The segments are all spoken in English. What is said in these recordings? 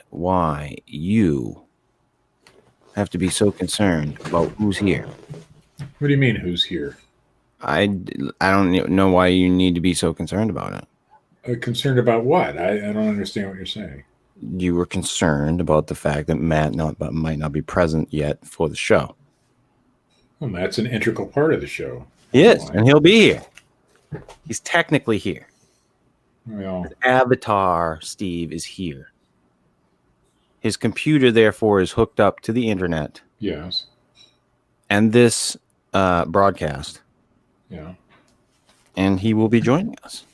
why you have to be so concerned about who's here. What do you mean, who's here? I don't know why you need to be so concerned about it. Concerned about what? I don't understand what you're saying. You were concerned about the fact that Matt might not be present yet for the show. Well, Matt's an integral part of the show. He is, and he'll be here. He's technically here. Well, his avatar, Steve, is here. His computer, therefore, is hooked up to the internet. Yes. And this broadcast. Yeah. And he will be joining us.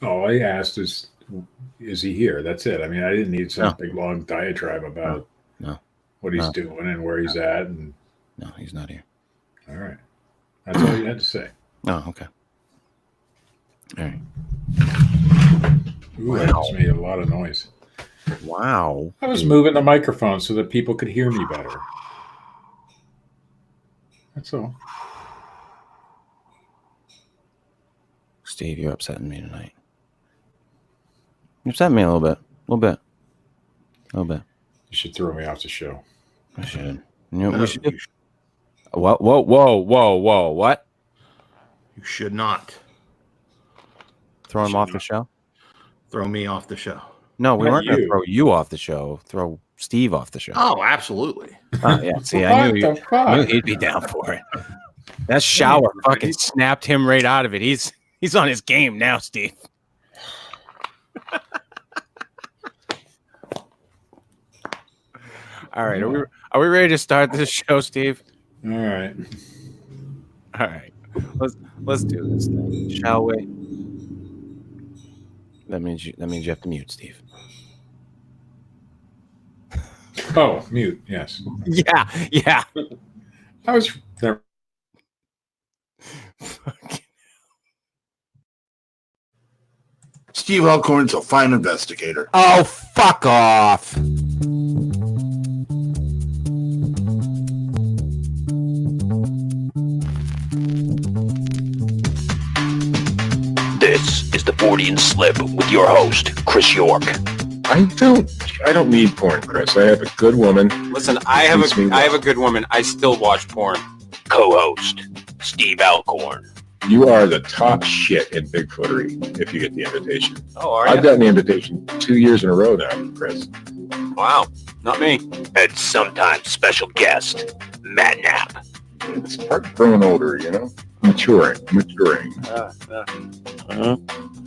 All I asked is he here? That's it. I mean, I didn't need some big long diatribe about what he's doing and where he's at. And no, he's not here. All right. That's all you had to say. Oh, okay. All right. Ooh, that just made a lot of noise. Wow. I was moving the microphone so that people could hear me better. That's all. Steve, you're upsetting me tonight. You upset me a little bit. You should throw me off the show. I should. You know what we should do? Whoa. What? You should not. Throw him off the show? Throw me off the show. No, we weren't going to throw you off the show. Throw Steve off the show. Oh, absolutely. Yeah. See, I knew he'd be down for it. That shower fucking snapped him right out of it. He's on his game now, Steve. All right, are we ready to start this show, Steve? All right. Let's do this thing, shall we? That means you have to mute, Steve. Oh, mute. Yes. Yeah. I was there. Steve Alcorn's a fine investigator. Oh, fuck off. This is the Fortean Slip with your host, Chris York. I don't need porn, Chris. I have a good woman. Listen, I have a good woman. I still watch porn. Co-host, Steve Alcorn. You are the top shit in Bigfootery if you get the invitation. Oh, are you? I've gotten the invitation 2 years in a row now, Chris. Wow, not me. And sometimes special guest, Matt Knapp. It's part of growing older, you know? Maturing.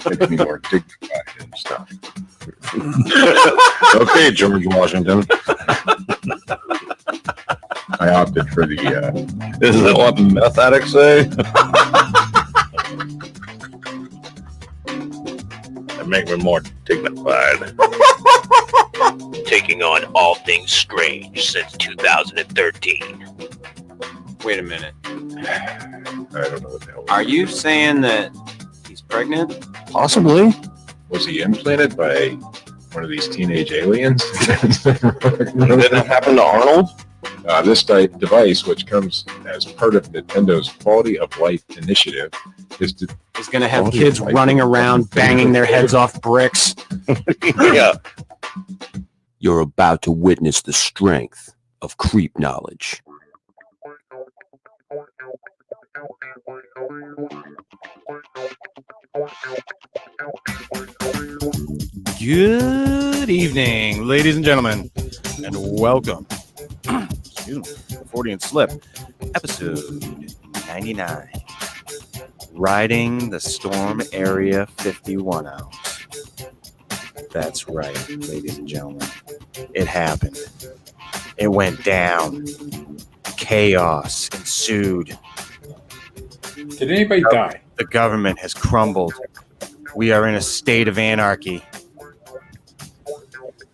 Makes me more dignified and stuff. Okay, George Washington. I opted for the... Isn't that what meth addicts say? That make me more dignified. Taking on all things strange since 2013. Wait a minute. I don't know what the hell. Are you saying that he's pregnant? Possibly. Was he implanted by one of these teenage aliens? Didn't it happen to Arnold? This device, which comes as part of Nintendo's Quality of Life initiative, is going to have kids running around banging their heads off bricks. Yeah. You're about to witness the strength of creep knowledge. Good evening, ladies and gentlemen, and welcome. Excuse me, Fortean Slip, episode 99. Riding the Storm Area 51 out. That's right, ladies and gentlemen. It happened. It went down. Chaos ensued. Did anybody die? The government has crumbled. We are in a state of anarchy.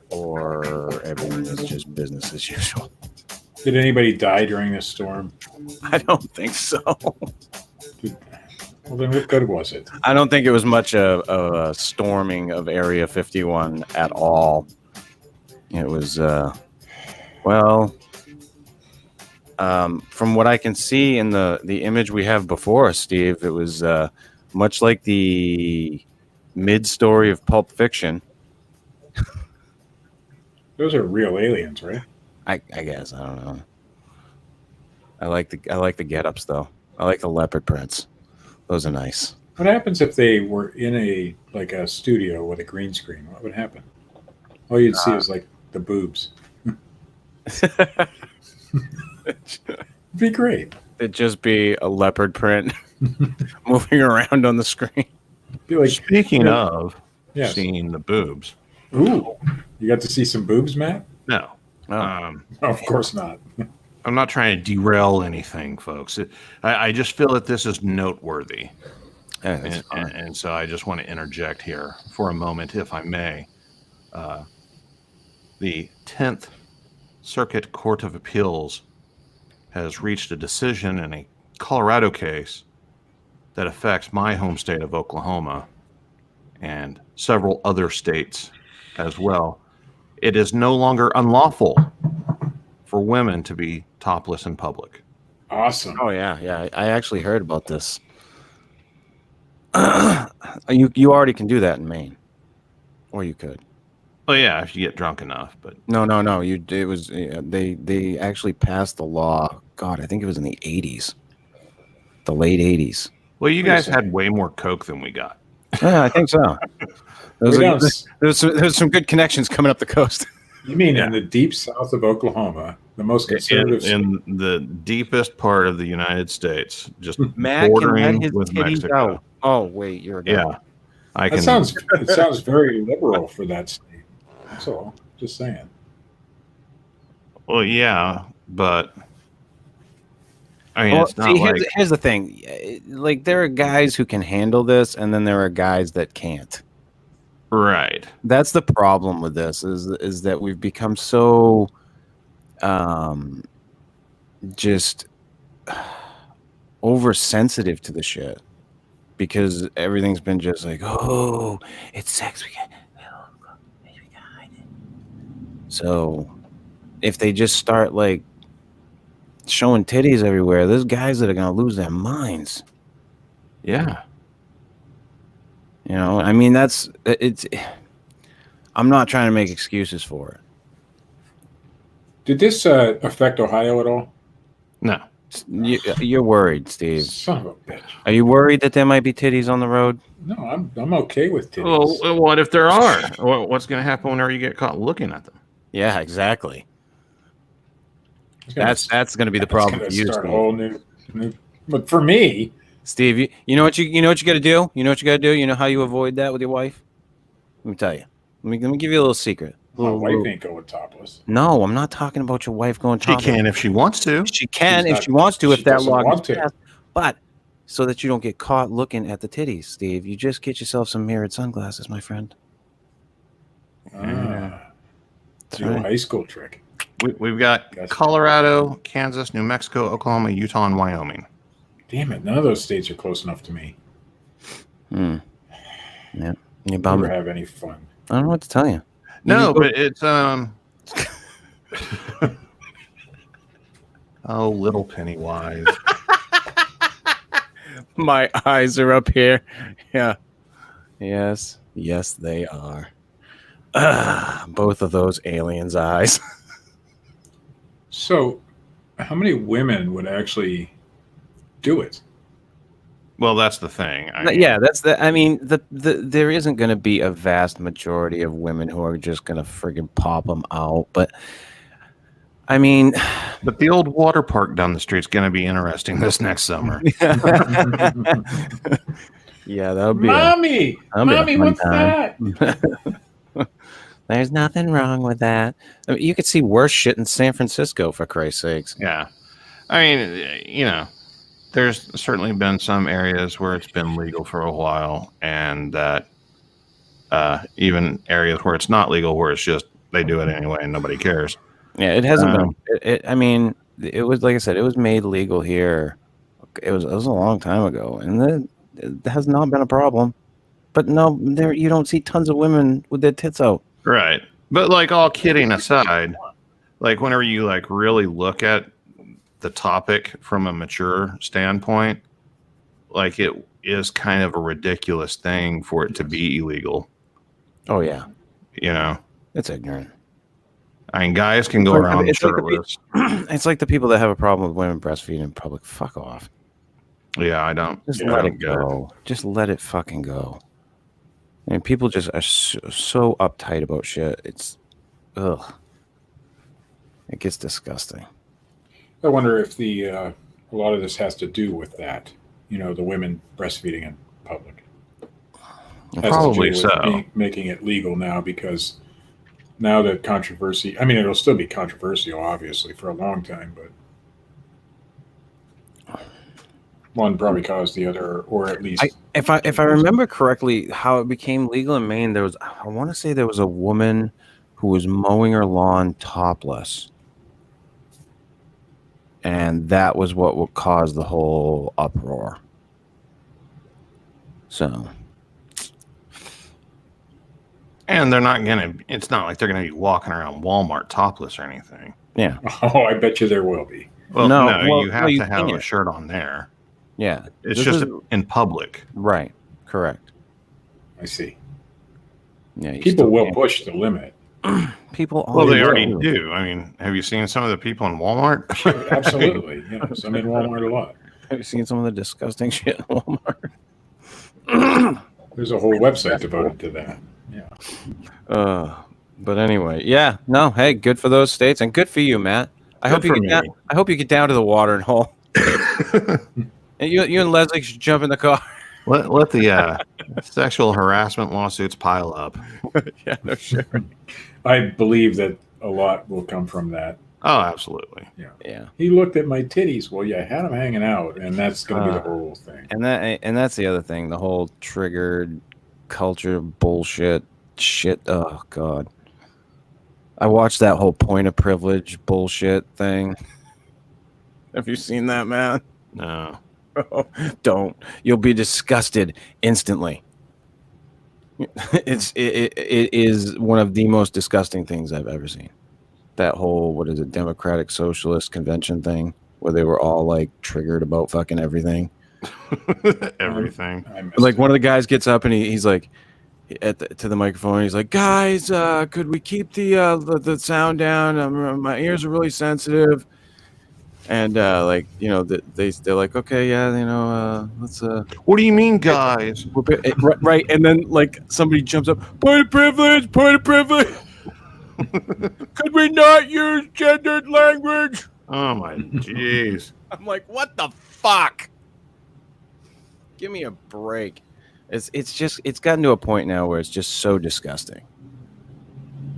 Or everything is just business as usual. Did anybody die during this storm? I don't think so. Well, then what good was it? I don't think it was much of a storming of Area 51 at all. It was, from what I can see in the image we have before us, Steve, it was much like the mid-story of Pulp Fiction. Those are real aliens, right? I guess. I don't know. I like the get-ups though. I like the leopard prints. Those are nice. What happens if they were in a studio with a green screen? What would happen? All you'd see is like the boobs. It'd be great. It'd just be a leopard print moving around on the screen. Be like, Speaking of yes. seeing the boobs. Ooh, you got to see some boobs, Matt? No. Oh. Of course not. I'm not trying to derail anything, folks. I just feel that this is noteworthy. And so I just want to interject here for a moment, if I may. The 10th Circuit Court of Appeals has reached a decision in a Colorado case that affects my home state of Oklahoma and several other states as well. It is no longer unlawful for women to be topless in public. Awesome. Oh yeah. I actually heard about this. You already can do that in Maine, or you could. Oh yeah, if you get drunk enough. But no. They actually passed the law. God, I think it was in the 80s, the late 80s. Well, you guys had way more coke than we got. Yeah, I think so. There's some good connections coming up the coast. You mean in the deep south of Oklahoma, the most conservative in the deepest part of the United States, just Matt bordering his with titties Mexico. out. Oh wait, you're a guy. Yeah, It sounds very liberal for that state. That's all. Just saying. Well, yeah, but I mean, it's not here's the thing. Like, there are guys who can handle this, and then there are guys that can't. Right. That's the problem with this is that we've become so just oversensitive to the shit, because everything's been just like, oh, it's sex, we can hide it. So if they just start like showing titties everywhere, there's guys that are gonna lose their minds. Yeah. You know, I mean, I'm not trying to make excuses for it. Did this affect Ohio at all? No. You're worried, Steve. Son of a bitch. Are you worried that there might be titties on the road? No, I'm okay with titties. Well, what if there are? What's going to happen whenever you get caught looking at them? Yeah, exactly. That's going to be the problem for you, start Steve. A whole new. But for me, Steve, you know what you got to do? You know what you got to do? You know how you avoid that with your wife? Let me tell you. Let me give you a little secret. My wife ain't going topless. No, I'm not talking about your wife going topless. She can if she wants to. She can if she wants to, if that law gets passed. But so that you don't get caught looking at the titties, Steve, you just get yourself some mirrored sunglasses, my friend. It's a high school trick. We've got Colorado, Kansas, New Mexico, Oklahoma, Utah, and Wyoming. Damn it! None of those states are close enough to me. Yeah, you never have any fun. I don't know what to tell you. No, but it's oh, little Pennywise. My eyes are up here. Yeah. Yes, they are. Both of those aliens' eyes. So, how many women would actually do it? Well, that's the thing. There isn't going to be a vast majority of women who are just going to friggin' pop them out. But, I mean... But the old water park down the street's going to be interesting this next summer. Yeah, that'll be... Mommy, what's that? There's nothing wrong with that. I mean, you could see worse shit in San Francisco, for Christ's sakes. Yeah. I mean, you know... There's certainly been some areas where it's been legal for a while, and that even areas where it's not legal, where it's just they do it anyway and nobody cares. Yeah, it hasn't been. I mean, it was, like I said, it was made legal here. It was a long time ago, and it has not been a problem. But no, you don't see tons of women with their tits out. Right. But like, all kidding aside, like whenever you like really look at the topic from a mature standpoint, like it is kind of a ridiculous thing for it to be illegal. Oh yeah, you know, it's ignorant. I mean, guys can go around shirtless. It's like the people that have a problem with women breastfeeding in public. Fuck off. Yeah, I don't. Just Yeah, let it go. Just let it fucking go. And people just are so uptight about shit. It's, ugh. It gets disgusting. I wonder if a lot of this has to do with that. You know, the women breastfeeding in public. Probably so. Making it legal now, because now that controversy, I mean, it'll still be controversial, obviously, for a long time, but one probably caused the other, or at least. If I remember correctly, how it became legal in Maine, I want to say there was a woman who was mowing her lawn topless. And that was what would cause the whole uproar. So. And they're not going to, it's not like they're going to be walking around Walmart topless or anything. Yeah. Oh, I bet you there will be. Well, no, you have to have a shirt on there. Yeah. It's just in public. Right. Correct. I see. Yeah. People will push the limit. People. Well, they already do. I mean, have you seen some of the people in Walmart? Absolutely. Yes. I'm in Walmart a lot. Have you seen some of the disgusting shit in Walmart? There's a whole website devoted to that. Yeah. But anyway, yeah. No, hey, good for those states and good for you, Matt. I hope you get down to the watering hole. And you and Leslie should jump in the car. Let the sexual harassment lawsuits pile up. Yeah, no sure. I believe that a lot will come from that. Oh, absolutely. Yeah. He looked at my titties. Well, yeah, I had them hanging out, and that's going to be the whole thing. And that's the other thing, the whole triggered culture bullshit shit. Oh God. I watched that whole point of privilege bullshit thing. Have you seen that, man? No. Don't. You'll be disgusted instantly. It is one of the most disgusting things I've ever seen. That whole, what is it, Democratic Socialist Convention thing, where they were all like triggered about fucking everything. Everything. Like one of the guys gets up and he's like, to the microphone, he's like, guys, could we keep the sound down? My ears are really sensitive. And like, you know, they're like, okay, yeah, you know, let's. What do you mean, guys? Right, and then like somebody jumps up, point of privilege, point of privilege. Could we not use gendered language? Oh my jeez! I'm like, what the fuck? Give me a break. It's gotten to a point now where it's just so disgusting.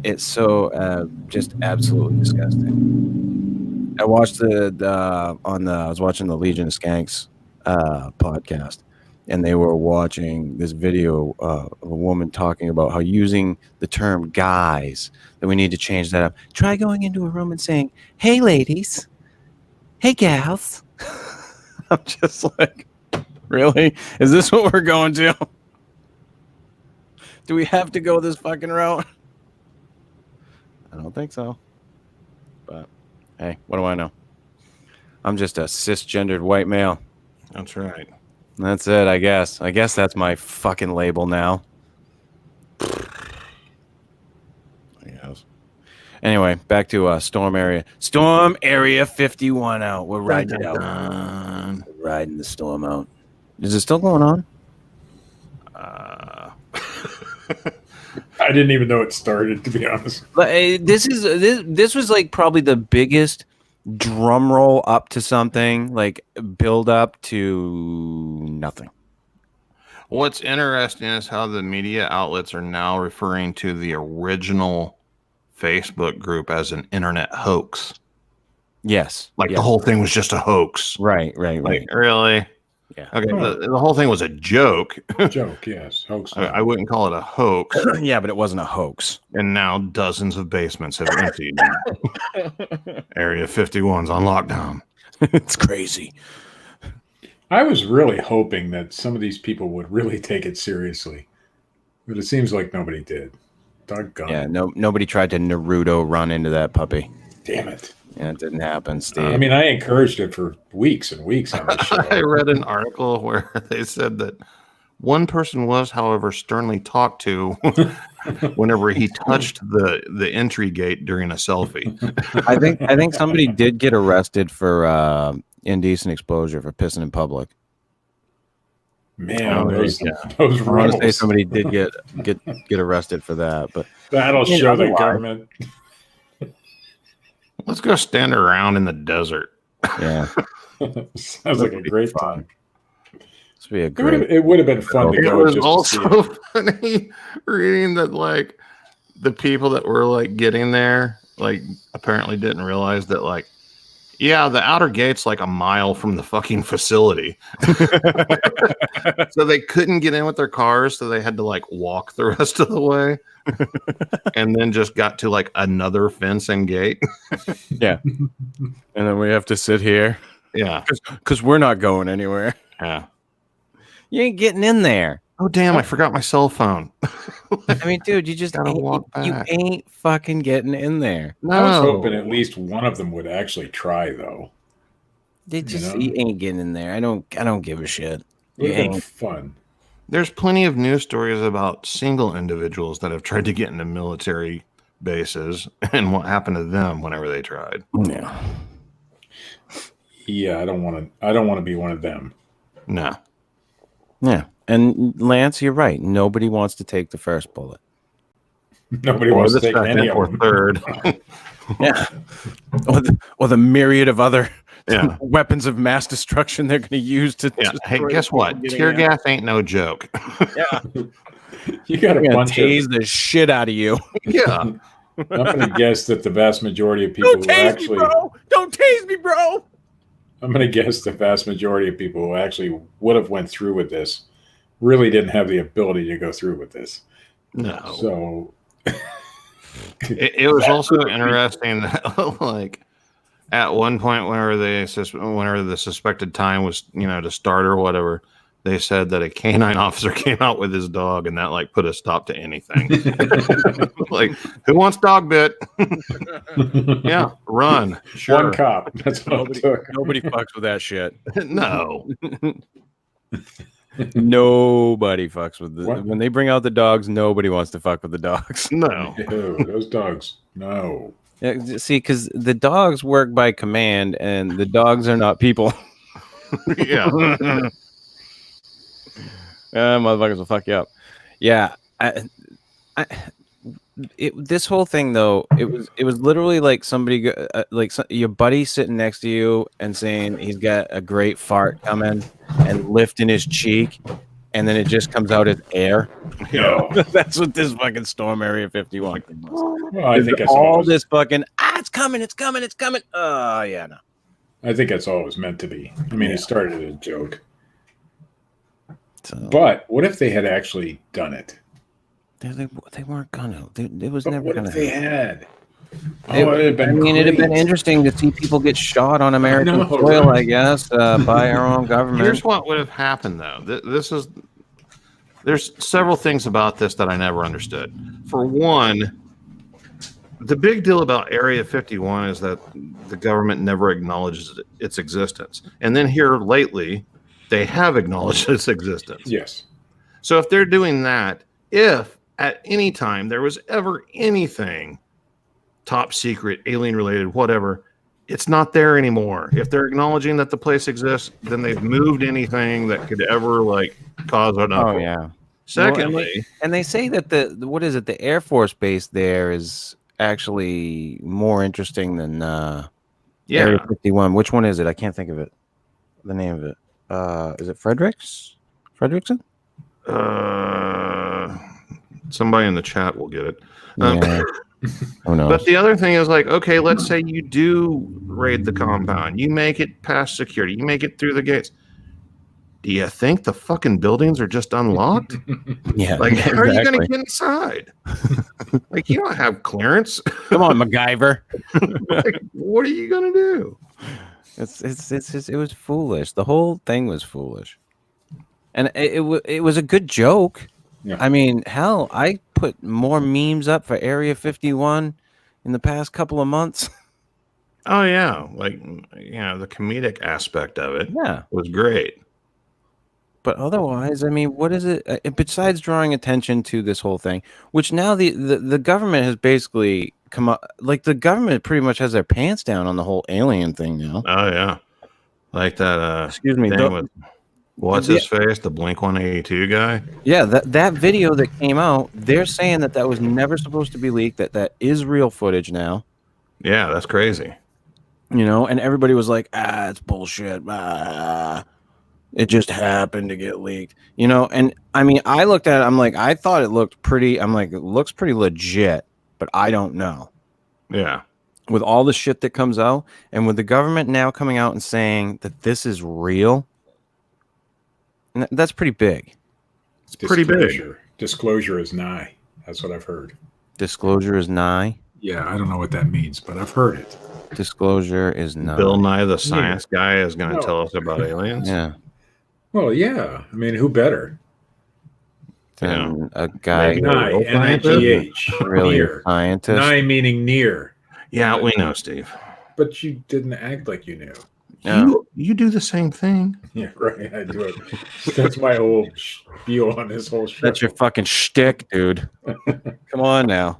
It's so just absolutely disgusting. I watched I was watching the Legion of Skanks podcast, and they were watching this video of a woman talking about how using the term guys, that we need to change that up. Try going into a room and saying, hey ladies, hey gals. I'm just like, really? Is this what we're going to? Do we have to go this fucking route? I don't think so. But hey, what do I know? I'm just a cisgendered white male. That's right. That's it, I guess. I guess that's my fucking label now. Yes. Anyway, back to Storm Area 51 out. We're riding it out. We're riding the storm out. Is it still going on? I didn't even know it started, to be honest. This was like probably the biggest drum roll up to something, like build up to nothing. What's interesting is how the media outlets are now referring to the original Facebook group as an internet hoax. Yes. Like the whole thing was just a hoax. Right. Like, really? Yeah. Okay. The whole thing was a joke. Joke, yes. Hoax. I wouldn't call it a hoax. Yeah, but it wasn't a hoax. And now dozens of basements have emptied. Area 51's on lockdown. It's crazy. I was really hoping that some of these people would really take it seriously, but it seems like nobody did. Doggone. Yeah, nobody tried to Naruto run into that puppy. Damn it. Yeah, it didn't happen, Steve. I mean, I encouraged it for weeks and weeks on the show. I read an article where they said that one person was, however, sternly talked to whenever he touched the entry gate during a selfie. I think somebody did get arrested for indecent exposure for pissing in public. Man, those I want to say rebels. somebody did get arrested for that, but That'll show the government. Let's go stand around in the desert. Yeah, sounds like a great time. this would be a great. It would have been fun to It go was just to see also it. funny reading that like the people that were like getting there like apparently didn't realize that like yeah, the outer gate's like a mile from the fucking facility. So they couldn't get in with their cars, so they had to like walk the rest of the way. And then just got to like another fence and gate. Yeah, and then we have to sit here. Yeah, because we're not going anywhere. yeah. You ain't getting in there. Oh damn! I forgot my cell phone. I mean, dude, you just Gotta walk you back. ain't fucking getting in there. No, I was hoping at least one of them would actually try, though. They just know? you ain't getting in there. I don't give a shit. It would You have been ain't. fun. There's plenty of news stories about single individuals that have tried to get into military bases and what happened to them whenever they tried. Yeah. Yeah, I don't want to be one of them. No. Yeah. And Lance, you're right. Nobody wants to take the first bullet. Nobody Or wants the to take any second of or them. third. Yeah. Or the myriad of other Yeah. weapons of mass destruction they're going to use to. Yeah. Hey, destroy guess the what? people getting Tear in. gas ain't no joke. Yeah. You got a They're gonna bunch tase of. the shit out of you. Yeah. I'm going to guess that the vast majority of people Don't tase me, bro. Don't tase me, bro. I'm going to guess the vast majority of people who actually would have went through with this really didn't have the ability to go through with this. No. So It was also interesting that, like, at one point, whenever the suspected time was, to start or whatever, they said that a canine officer came out with his dog, and that like put a stop to anything. Like, who wants dog bit? Yeah, run. Sure. one cop. That's all it took. Nobody fucks with that shit. No. Nobody fucks with the What? when they bring out the dogs. Nobody wants to fuck with the dogs. No. Ew, those dogs. No. Yeah, see, because the dogs work by command, and the dogs are not people. Yeah. Motherfuckers will fuck you up. Yeah, this whole thing though, it was literally like somebody, your buddy sitting next to you and saying he's got a great fart coming and lifting his cheek, and then it just comes out as air. No. That's what this fucking Storm Area 51 thing was. Well, I think that's all always, this fucking it's coming. Oh yeah, no. I think that's all it was meant to be. I mean, it started as a joke. So, But what if they had actually done it? they weren't gonna. It was But never what gonna. if they had? It'd have been interesting to see people get shot on American know, soil, right? I guess, by our own government. Here's what would have happened, though. There's several things about this that I never understood. For one, the big deal about Area 51 is that the government never acknowledges its existence. And then here lately, they have acknowledged its existence. Yes. So if they're doing that, if at any time there was ever anything top secret, alien related, whatever, it's not there anymore. If they're acknowledging that the place exists, then they've moved anything that could ever like cause an uproar. Oh yeah. Secondly, And they say that the Air Force base there is actually more interesting than Area 51. Which one is it? I can't think of it. The name of it. Is it Frederickson? Somebody in the chat will get it. Yeah. Who knows? But the other thing is like, okay, let's say you do raid the compound, you make it past security, you make it through the gates. Do you think the fucking buildings are just unlocked? Yeah. Like, how are you going to exactly. get inside? Like, you don't have clearance. Come on, MacGyver. Like, what are you going to do? It was foolish. The whole thing was foolish, and it was a good joke. Yeah. I mean, hell, I put more memes up for Area 51 in the past couple of months. Oh, yeah. Like, the comedic aspect of it Yeah. was great. But otherwise, I mean, what is it? Besides drawing attention to this whole thing, which now the government has basically come up, like the government pretty much has their pants down on the whole alien thing now. Oh yeah, like that. Excuse me. Thing with what's his face, the Blink-182 guy. Yeah, that video that came out, they're saying that was never supposed to be leaked. That is real footage now. Yeah, that's crazy. You know, and everybody was like, it's bullshit. It just happened to get leaked. You know, and I mean, I looked at it, I'm like, I thought it looked pretty. I'm like, it looks pretty legit, but I don't know. Yeah. With all the shit that comes out, and with the government now coming out and saying that this is real, that's pretty big. It's pretty big. Disclosure is nigh. That's what I've heard. Disclosure is nigh. Yeah, I don't know what that means, but I've heard it. Disclosure is nigh. Bill Nye the Science Guy is going to tell us about aliens. Yeah. Well, yeah. I mean, who better? Than a guy. Nigh, N-I-G-H. Really near. Scientist. Nigh meaning near. Yeah, we know, Steve. But you didn't act like you knew. No. You do the same thing. Yeah, right. I do it. That's my whole spiel on this whole show. That's your fucking shtick, dude. Come on now.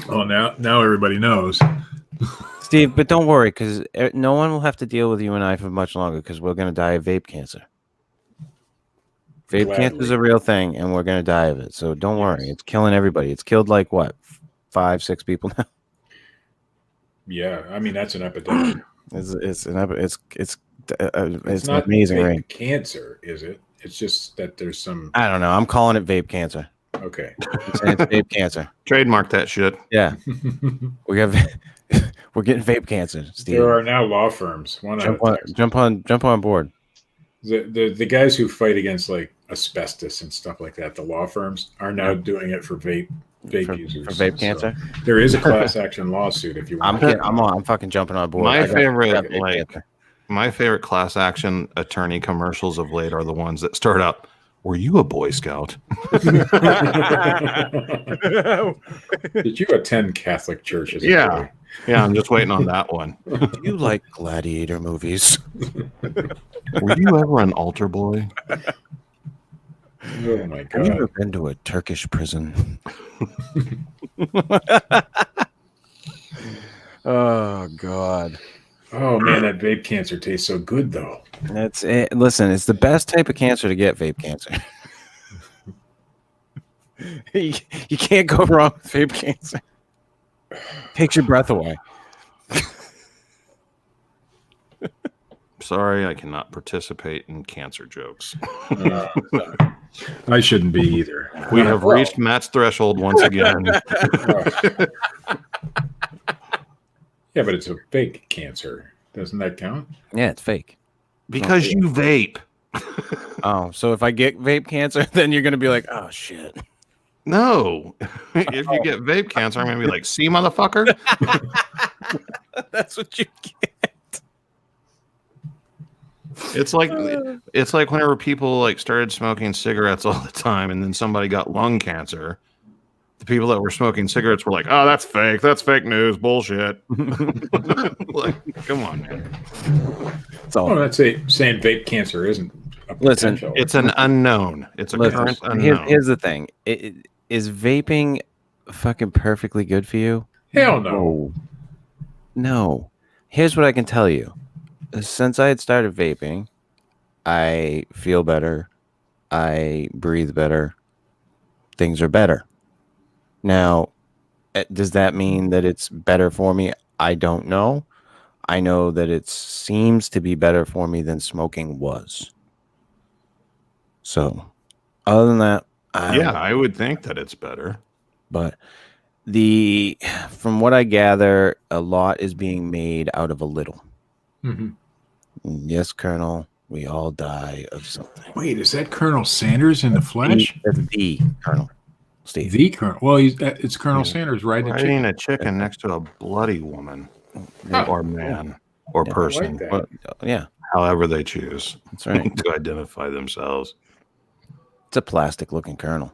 Oh, now everybody knows. Steve, but don't worry, because no one will have to deal with you and I for much longer, because we're going to die of vape cancer. Vape cancer is a real thing, and we're going to die of it. So don't worry. It's killing everybody. It's killed like, what, 5-6 people now? Yeah, I mean, that's an epidemic. It's an not amazing vape rate. cancer, is it? It's just that there's some... I don't know. I'm calling it vape cancer. Okay. I'm saying it's vape cancer. Trademark that shit. Yeah. We're getting vape cancer, Steve. There are now law firms. Jump on board. The guys who fight against like asbestos and stuff like that, the law firms are now doing it for vape users. For vape cancer? There is a class action lawsuit if you want. I'm fucking jumping on board. My favorite class action attorney commercials of late are the ones that start out, "Were you a Boy Scout?" Did you attend Catholic church as a boy? Yeah, I'm just waiting on that one. Do you like gladiator movies? Were you ever an altar boy? Oh my God. Have you ever been to a Turkish prison? Oh God. Oh man, that vape cancer tastes so good though. That's it. Listen, it's the best type of cancer to get, vape cancer. You can't go wrong with vape cancer. Takes your breath away. Sorry, I cannot participate in cancer jokes. I shouldn't be either. We have reached Matt's threshold once again. Yeah, but it's a fake cancer. Doesn't that count? Yeah, it's fake. Because you vape. Oh, so if I get vape cancer, then you're going to be like, oh, shit. No. If you get vape cancer, I'm going to be like, see, motherfucker? That's what you get. It's like whenever people like started smoking cigarettes all the time and then somebody got lung cancer, the people that were smoking cigarettes were like, oh, that's fake. That's fake news. Bullshit. Like, come on, man. That's saying vape cancer isn't a Listen, potential. It's an unknown. It's a current unknown. Here's the thing. Is vaping fucking perfectly good for you? Hell no. No. Here's what I can tell you. Since I had started vaping, I feel better. I breathe better. Things are better. Now, does that mean that it's better for me? I don't know. I know that it seems to be better for me than smoking was. So, other than that, I would think that it's better. But from what I gather, a lot is being made out of a little. Mm-hmm. Yes, Colonel, we all die of something. Wait, is that Colonel Sanders in the flesh? That's the Colonel, Steve. The Colonel. Well, it's Colonel Sanders riding a chicken next to a bloody woman or man or person. Like Well, yeah, however they choose. that's right. To identify themselves. It's a plastic-looking Colonel.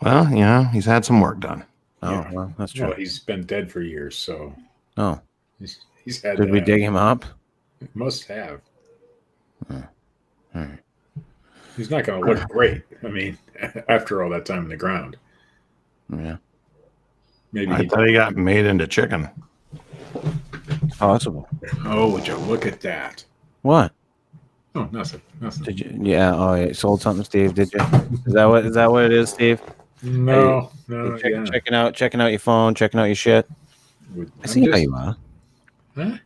Well, he's had some work done. Oh, Yeah. well, that's true. Well, he's been dead for years, so Oh, he's had. did we dig him up? Must have. right. He's not going to look great. I mean, after all that time in the ground. Yeah. Maybe I thought he got made into chicken. It's possible. Oh, would you look at that? What? Oh, nothing. Did you? Yeah. Oh, yeah. You sold something, Steve? Did you? Is that what it is, Steve? No, Checking out your phone, checking out your shit. I see how you are. Huh?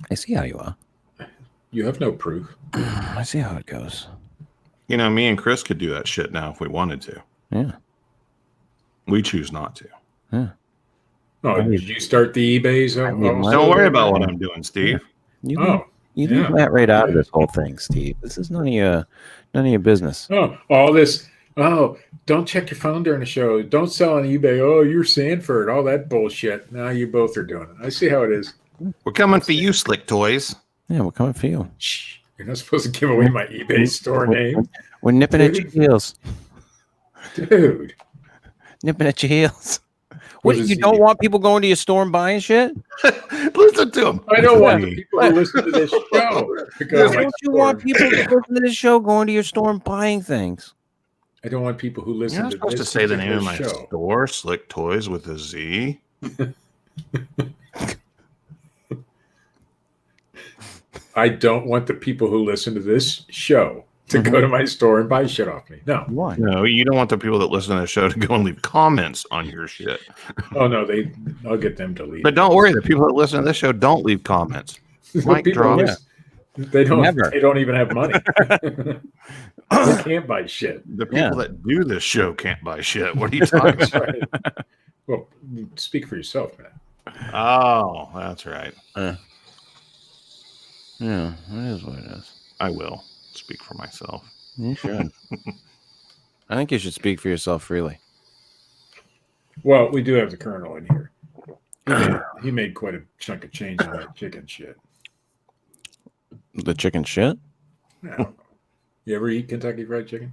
I see how you are. You have no proof. I see how it goes. You know, me and Chris could do that shit now if we wanted to. Yeah. We choose not to. Yeah. Oh, did you start the eBays? Don't worry about what I'm doing, Steve. You leave that right out of this whole thing, Steve. This is none of your business. Oh, all this. Oh, don't check your phone during the show. Don't sell on eBay. Oh, you're Sanford. All that bullshit. Now you both are doing it. I see how it is. We're coming for you, Slick Toys. Yeah, we're coming for you. Shh. You're not supposed to give away my eBay store name. We're nipping at your heels. Dude. Nipping at your heels. What, you don't want people going to your store and buying shit? Listen to him. I don't want the people who listen to this show to go to my Don't you want people to listen to this show going to your store and buying things? I don't want people who listen You're not to supposed this to say the name of my show. store, Slick Toys with a Z. I don't want the people who listen to this show to go to my store and buy shit off me. No. Why? No, you don't want the people that listen to the show to go and leave comments on your shit. Oh no, I'll get them to leave. But don't worry, the people that listen to this show don't leave comments. Mic drop. They don't even have money. They can't buy shit. The people that do this show can't buy shit. What are you talking about? Right. Well, speak for yourself, man. Oh, that's right. Yeah, it is what it is. I will speak for myself. You should. I think you should speak for yourself freely. Well, we do have the Colonel in here. He made quite a chunk of change on that chicken shit. The chicken shit? I don't know. You ever eat Kentucky Fried Chicken?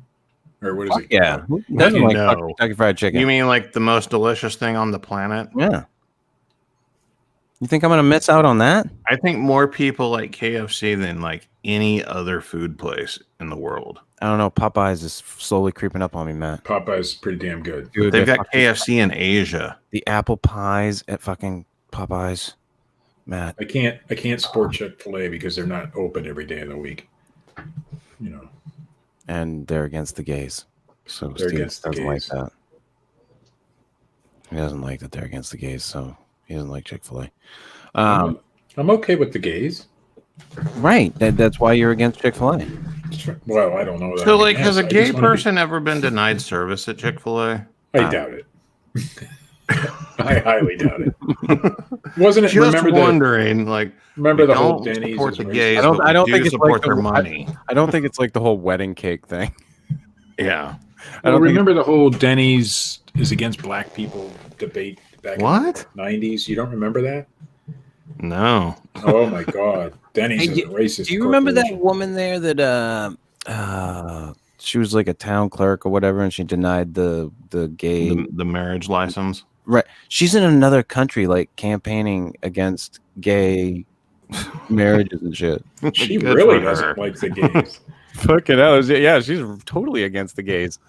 Or what is it? Yeah. Doesn't like know. Kentucky Fried Chicken. You mean like the most delicious thing on the planet? Yeah. You think I'm going to miss out on that? I think more people like KFC than like any other food place in the world. I don't know. Popeyes is slowly creeping up on me, Matt. Popeye's pretty damn good. Dude, They've got KFC in Asia. The apple pies at fucking Popeyes, Matt. I can't support Chick-fil-A because they're not open every day of the week. You know. And they're against the gays. So They're Steve against the doesn't like gays. that. He doesn't like that they're against the gays, so he doesn't like Chick-fil-A. I'm okay with the gays. Right. That's why you're against Chick-fil-A. Well, I don't know. So, like, has a gay person ever been denied service at Chick-fil-A? I doubt it. I highly doubt it. Wasn't it? Just remember wondering, remember the whole don't Denny's support the and gays. I don't think it's support like their money. I don't think it's like the whole wedding cake thing. Yeah. I don't remember the whole Denny's is against black people debate back in the 90s. You don't remember that? No. Oh my God, Denny's is a racist. Do you remember that woman there that she was like a town clerk or whatever, and she denied the gay the marriage license? Right. She's in another country, like campaigning against gay marriages and shit. She really doesn't like the gays. Fucking hell. Yeah, she's totally against the gays.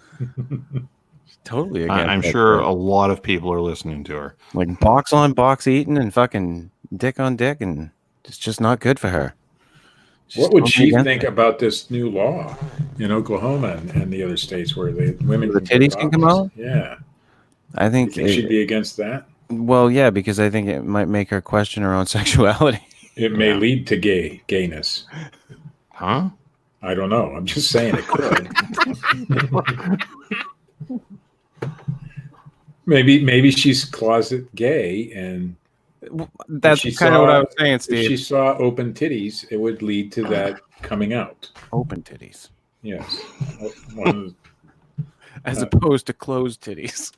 Totally against. I'm sure a lot of people are listening to her. Like box on box eating and fucking dick on dick, and it's just not good for her. What would she think about this new law in Oklahoma and the other states where women the titties can come out? Yeah. I think she'd be against that. Well, yeah, because I think it might make her question her own sexuality. It may lead to gayness. Huh? I don't know. I'm just saying it could. Maybe she's closet gay, and that's kind of what I was saying, Steve. If she saw open titties, it would lead to that coming out. Open titties. Yes. As opposed to closed titties.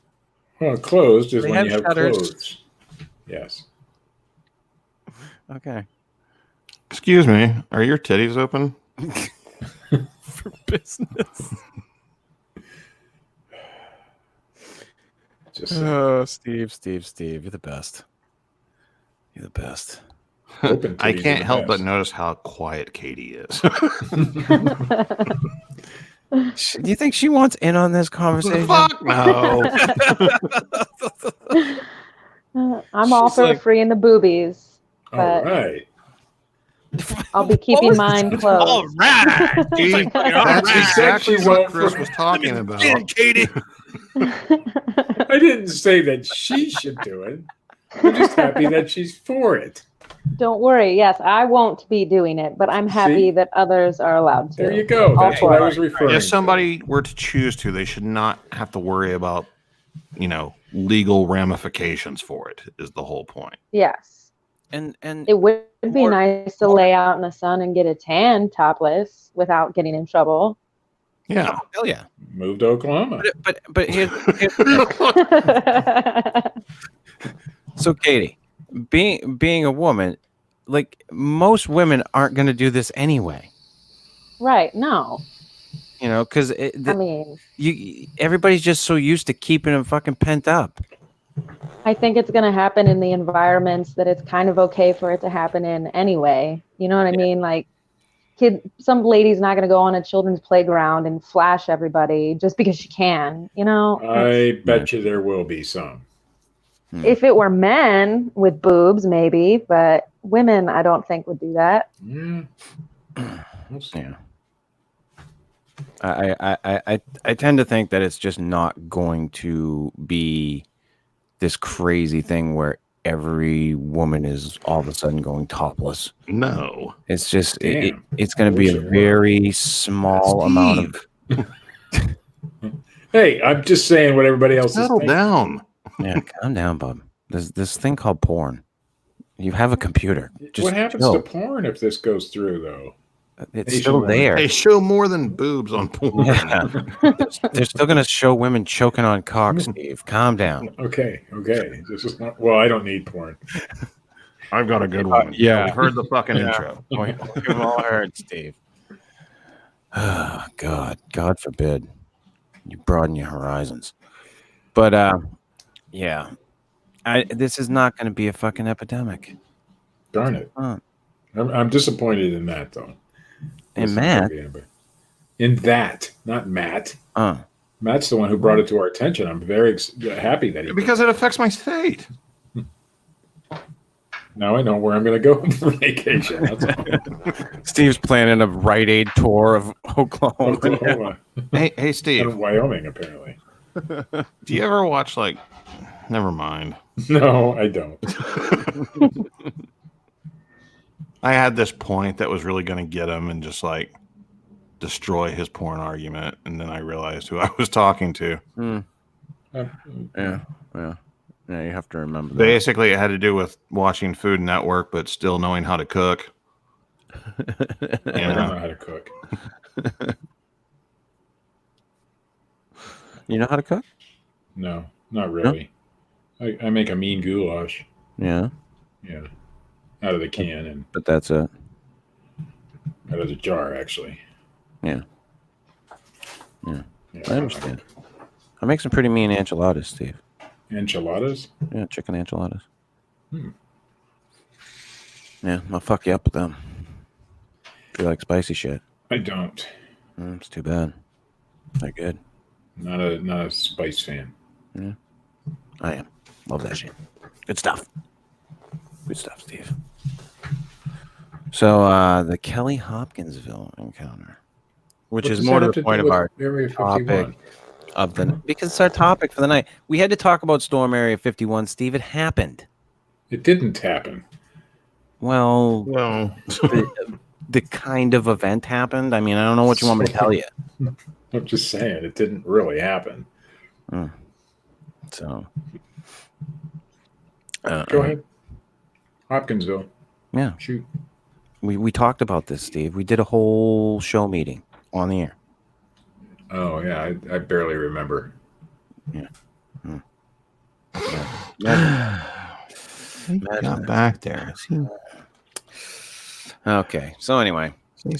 Well, closed is We when have you have shutters. clothes. Yes. Okay. Excuse me. Are your titties open? For business. Just oh, Steve, you're the best. You're the best. Open I titties can't are help the but best. notice how quiet Katie is. Do you think she wants in on this conversation? Fuck no. I'm all She's for like- freeing the boobies, All but right. I'll be keeping mine closed. right. See, that's She said exactly she's what all Chris for- was talking about. Katie. I didn't say that she should do it. I'm just happy that she's for it. Don't worry. Yes, I won't be doing it, but I'm happy See? that others are allowed to. There you go. All That's for what I it. was referring If to. somebody were to choose to, they should not have to worry about, legal ramifications for it, is the whole point. Yes. And It would be Or- nice to lay out in the sun and get a tan topless without getting in trouble. Yeah. hell yeah. Move to Oklahoma. But here's so Katie, being a woman, like most women aren't going to do this anyway. Right. No. Because I mean, everybody's just so used to keeping them fucking pent up. I think it's going to happen in the environments that it's kind of okay for it to happen in anyway. You know what I mean? Like, some lady's not going to go on a children's playground and flash everybody just because she can. I bet you there will be some. If it were men with boobs, maybe, but women, I don't think would do that. Yeah. We'll see. Yeah. I tend to think that it's just not going to be this crazy thing where every woman is all of a sudden going topless. No. It's just Damn. it's going to be a very small amount of. Hey, I'm just saying what everybody else is Settle thinking. down. Yeah, calm down, bub. There's this thing called porn. You have a computer. Just What happens chill. to porn if this goes through, though? It's Asian still women. there. They show more than boobs on porn. Yeah. They're still going to show women choking on cock, Steve. Calm down. Okay. This is not. Well, I don't need porn. I've got a good one. yeah. We heard the fucking intro. We've all heard, Steve. Oh, God forbid you broaden your horizons. But yeah, this is not going to be a fucking epidemic. Darn it. Huh. I'm disappointed in that, though. And Matt, in that, not Matt. uh, Matt's the one who brought it to our attention. I'm very happy that he. Because it affects my state. Now I know where I'm going to go for vacation. That's all. Steve's planning a Rite Aid tour of Oklahoma. Oklahoma Hey, Steve. and Wyoming, apparently. Do you ever watch never mind. No, I don't. I had this point that was really going to get him and just destroy his porn argument. And then I realized who I was talking to. Yeah, you have to remember that. Basically, it had to do with watching Food Network, but still knowing how to cook. I don't know how to cook. You know how to cook? No, not really. I make a mean goulash. Yeah, Yeah. Out of the can and but that's it. out of the jar, actually. Yeah. Yeah, I understand. I make some pretty mean enchiladas, Steve. Enchiladas? Yeah, chicken enchiladas. Hmm. Yeah, I'll fuck you up with them. If you like spicy shit. I don't. It's too bad. They're good. Not a spice fan. Yeah, I am. Love that shit. Good stuff. Good stuff, Steve. So, the Kelly Hopkinsville Encounter, which What is does more that to have the point do of our with Area 51? topic of the because it's our topic for the night. We had to talk about Storm Area 51, Steve. It happened. It didn't happen. Well, the kind of event happened. I mean, I don't know what you want me to tell you. I'm just saying, it didn't really happen. So, Go ahead. Hopkinsville. Yeah. Shoot. We talked about this, Steve. We did a whole show meeting on the air. Oh, yeah. I barely remember. Yeah. Got back there. Okay. So anyway, he's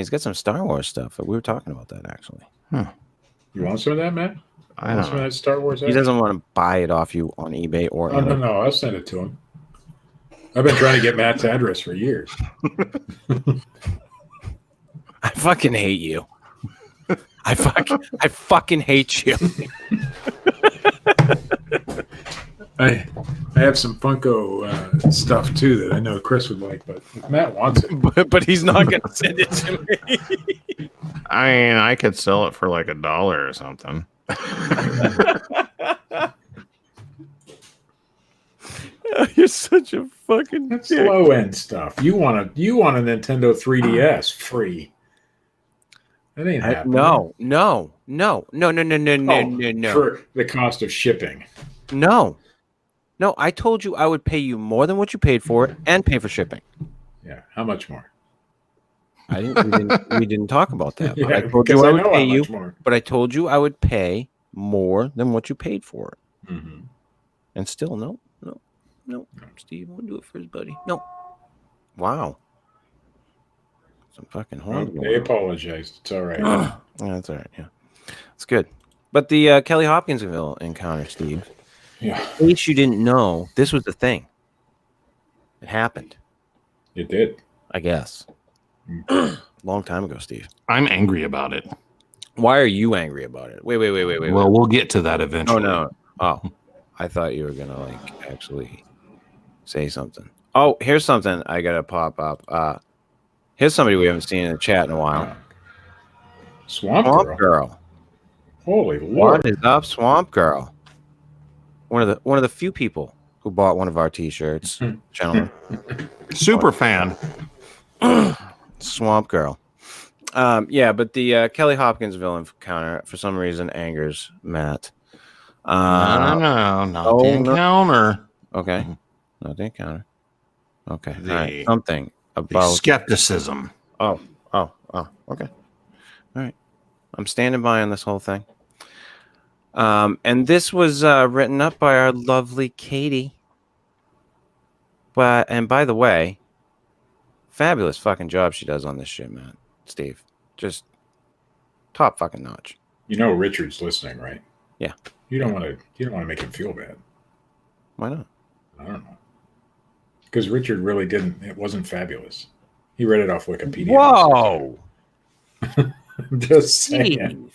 got some Star Wars stuff. We were talking about that actually. You want some of that, Matt? I Want don't some of know. that Star Wars? He doesn't want to buy it off you on eBay or. Oh, no. I'll send it to him. I've been trying to get Matt's address for years. I fucking hate you. I fucking hate you. I have some Funko stuff too that I know Chris would like, but if Matt wants it, but he's not gonna send it to me. I mean, I could sell it for like $1 or something. You're such a fucking that's dick. low end stuff. You want a Nintendo 3DS free? That ain't happening. No. For the cost of shipping. No, I told you I would pay you more than what you paid for it and pay for shipping. Yeah, how much more? We didn't talk about that. But Yeah, I told you I would pay you, more. but I told you I would pay more than what you paid for it. Mm-hmm. And still, no. Steve won't do it for his buddy. No. Wow. Some fucking horns. They apologized. It's all right. Yeah, that's all right. Yeah, it's good. But the Kelly Hopkinsville encounter, Steve. Yeah. In case you didn't know, this was the thing. It happened. It did. I guess. Long time ago, Steve. I'm angry about it. Why are you angry about it? Wait. Well, we'll get to that eventually. Oh, no. Oh, I thought you were going to, actually say something. Oh, here's something I got to pop up. Here's somebody we haven't seen in the chat in a while. Swamp Girl. Holy Lord. What is up, Swamp Girl? One of the few people who bought one of our t-shirts, gentlemen. Super fan. Swamp Girl. Yeah, but the Kelly Hopkinsville encounter for some reason angers Matt. No, not the encounter. Okay, not the encounter. Okay, The- all right. Something The about skepticism. Oh. Okay, all right. I'm standing by on this whole thing. And this was written up by our lovely Katie. And by the way, fabulous fucking job she does on this shit, man. Steve, just top fucking notch. You know Richard's listening, right? Yeah. You don't want to make him feel bad. Why not? I don't know. Because Richard really didn't. It wasn't fabulous. He read it off Wikipedia. Whoa. I'm just saying.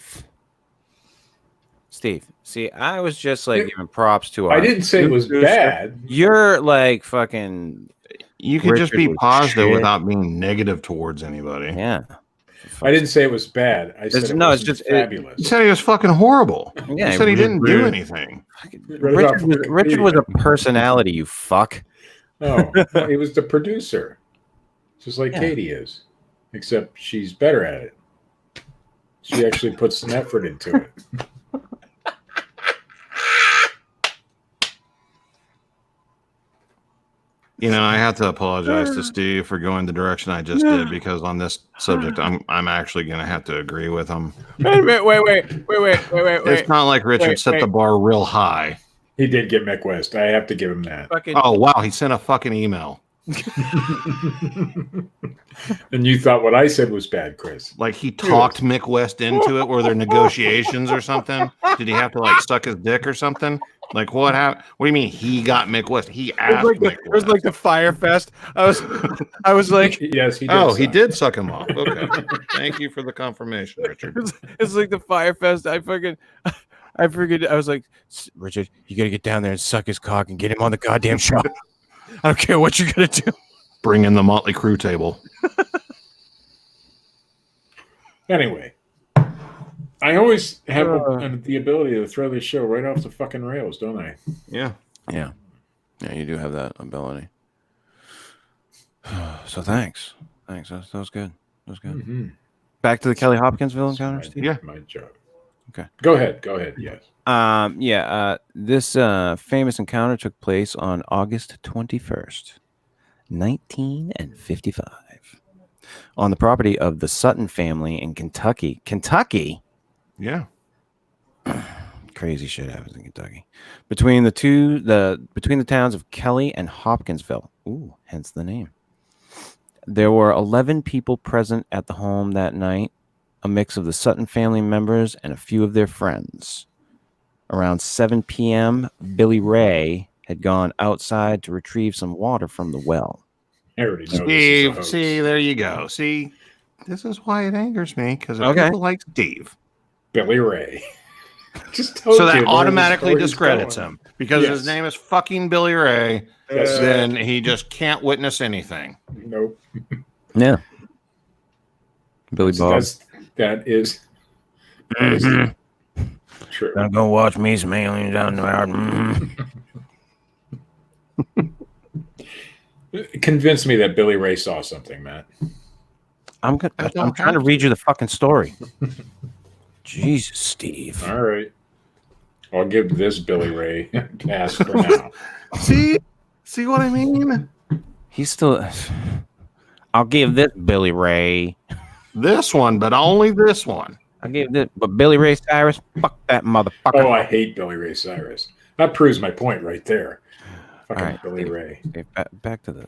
Steve, see, I was just giving props to I didn't say it was bad. You're fucking. You could just be Richard was shit. shit. Without being negative towards anybody. Yeah. I didn't say it was bad. I said No, it it's wasn't just- fabulous. He said he was fucking horrible. Yeah, he said he didn't do anything. Richard was a personality, you fuck. No, he was the producer, just like Katie is, except she's better at it. She actually puts some effort into it. You know, I have to apologize to Steve for going the direction I just did, because on this subject, I'm actually going to have to agree with him. Wait. It's not like Richard set the bar real high. He did get Mick West. I have to give him that. Oh, wow. He sent a fucking email. And you thought what I said was bad, Chris. Like he talked Mick West into it. Were there negotiations or something? Did he have to suck his dick or something? Like what happened? What do you mean he got Mick West? He asked Mick West. It was like the Fire Fest. I was like, yes, he did. Oh, he did suck him off. Okay. Thank you for the confirmation, Richard. it's like the Fire Fest. I figured. I was like, Richard, you got to get down there and suck his cock and get him on the goddamn show. I don't care what you're going to do. Bring in the Motley Crue table. Anyway, I always have the ability to throw this show right off the fucking rails, don't I? Yeah. Yeah, you do have that ability. So thanks. That was good. Mm-hmm. Back to the Kelly Hopkinsville encounter, Steve? Yeah, my job. Okay. Go ahead. Yes. This famous encounter took place on August 21st, 1955, on the property of the Sutton family in Kentucky. Kentucky? Yeah. Crazy shit happens in Kentucky. Between the towns of Kelly and Hopkinsville. Ooh, hence the name. There were 11 people present at the home that night, a mix of the Sutton family members and a few of their friends. Around 7 p.m., Billy Ray had gone outside to retrieve some water from the well. I already know this is a hoax. See, there you go. See, this is why it angers me, because of Okay. people like Steve. Billy Ray. Just told So you that where automatically this story's discredits going. him. Because Yes. his name is fucking Billy Ray, Yes. then he just can't witness anything. Nope. Yeah. Billy Bob. That is Mhm. true. Gonna go watch me some aliens down the yard. Convince me that Billy Ray saw something, Matt. I'm trying to read you the fucking story. Jesus, Steve. All right. I'll give this Billy Ray a pass for now. See what I mean? He's still. I'll give this Billy Ray. This one, but only this one. I'll give this, but Billy Ray Cyrus, fuck that motherfucker. Oh, I hate Billy Ray Cyrus. That proves my point right there. Fucking All right. Billy Ray. Okay, back to the.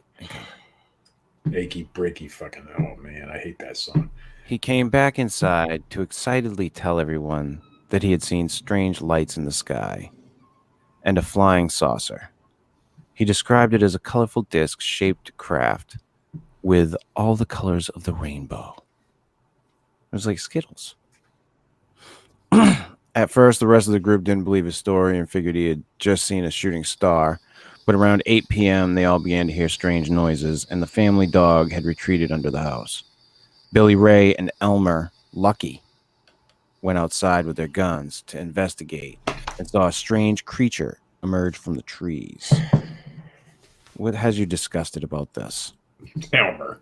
Achy breaky fucking. Oh man, I hate that song. He came back inside to excitedly tell everyone that he had seen strange lights in the sky and a flying saucer. He described it as a colorful disc-shaped craft with all the colors of the rainbow. It was like Skittles. At first, the rest of the group didn't believe his story and figured he had just seen a shooting star. But around 8 p.m., they all began to hear strange noises, and the family dog had retreated under the house. Billy Ray and Elmer Lucky went outside with their guns to investigate and saw a strange creature emerge from the trees. What has you disgusted about this? Elmer.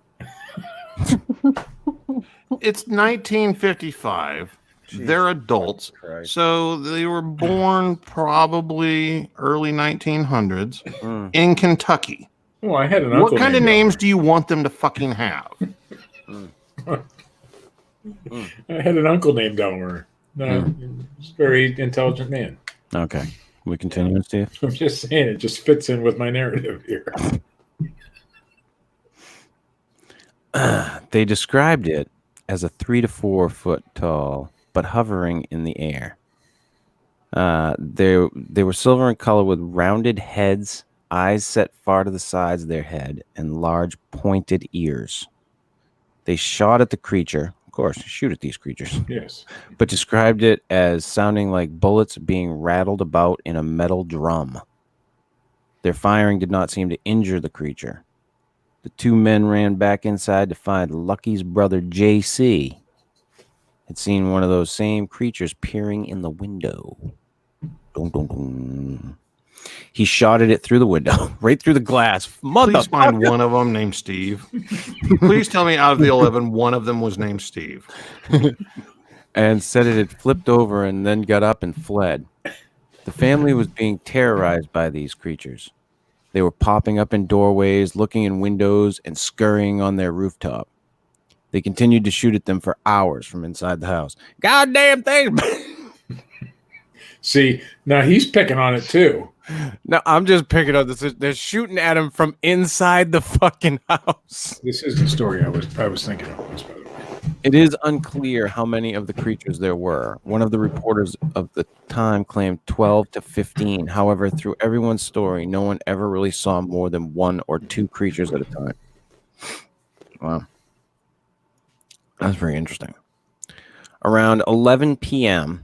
It's 1955. They're adults. Christ. So they were born probably early 1900s in Kentucky. Oh, I had an uncle. What kind of named names Elmer. do you want them to fucking have? I had an uncle named Elmer. No, he's a very intelligent man. Okay. We continue, Steve? I'm just saying it just fits in with my narrative here. They described it as a 3 to 4 foot tall, but hovering in the air. They were silver in color with rounded heads, eyes set far to the sides of their head, and large pointed ears. They shot at the creature. Of course, shoot at these creatures. Yes. But described it as sounding like bullets being rattled about in a metal drum. Their firing did not seem to injure the creature. The two men ran back inside to find Lucky's brother, JC, had seen one of those same creatures peering in the window. Dun, dun, dun. He shot at it through the window, right through the glass. Please find one of them named Steve. Please tell me out of the 11, one of them was named Steve. And said it had flipped over and then got up and fled. The family was being terrorized by these creatures. They were popping up in doorways, looking in windows, and scurrying on their rooftop. They continued to shoot at them for hours from inside the house. Goddamn thing! See, now he's picking on it too. No, I'm just picking up this. They're shooting at him from inside the fucking house. This is the story I was thinking of this, by the way. It is unclear how many of the creatures there were. One of the reporters of the time claimed 12 to 15. However, through everyone's story, no one ever really saw more than 1 or 2 creatures at a time. Wow. That's very interesting. Around 11 p.m.,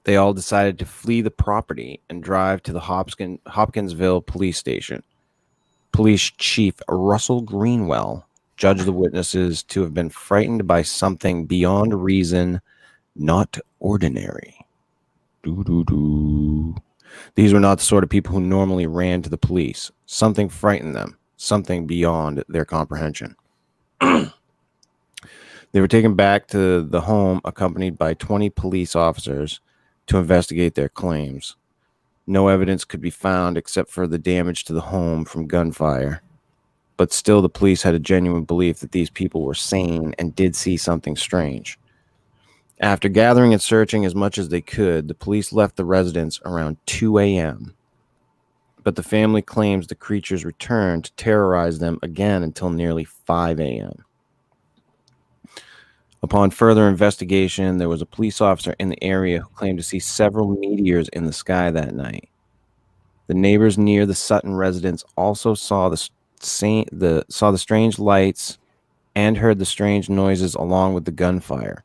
they all decided to flee the property and drive to the Hopkinsville police station. Police Chief Russell Greenwell judged the witnesses to have been frightened by something beyond reason, not ordinary. Doo-doo-doo. These were not the sort of people who normally ran to the police. Something frightened them, something beyond their comprehension. They were taken back to the home accompanied by 20 police officers to investigate their claims. No evidence could be found except for the damage to the home from gunfire. But still, the police had a genuine belief that these people were sane and did see something strange. After gathering and searching as much as they could, the police left the residence around 2 a.m. But the family claims the creatures returned to terrorize them again until nearly 5 a.m. Upon further investigation, there was a police officer in the area who claimed to see several meteors in the sky that night. The neighbors near the Sutton residence also saw the strange lights and heard the strange noises along with the gunfire.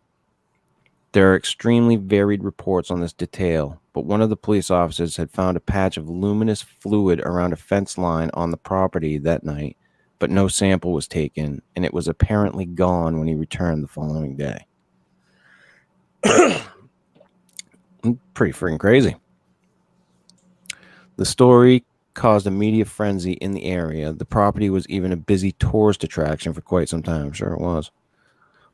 There are extremely varied reports on this detail, but one of the police officers had found a patch of luminous fluid around a fence line on the property that night, but no sample was taken, and it was apparently gone when he returned the following day. Pretty freaking crazy. The story caused a media frenzy in the area. The property was even a busy tourist attraction for quite some time. I'm sure it was.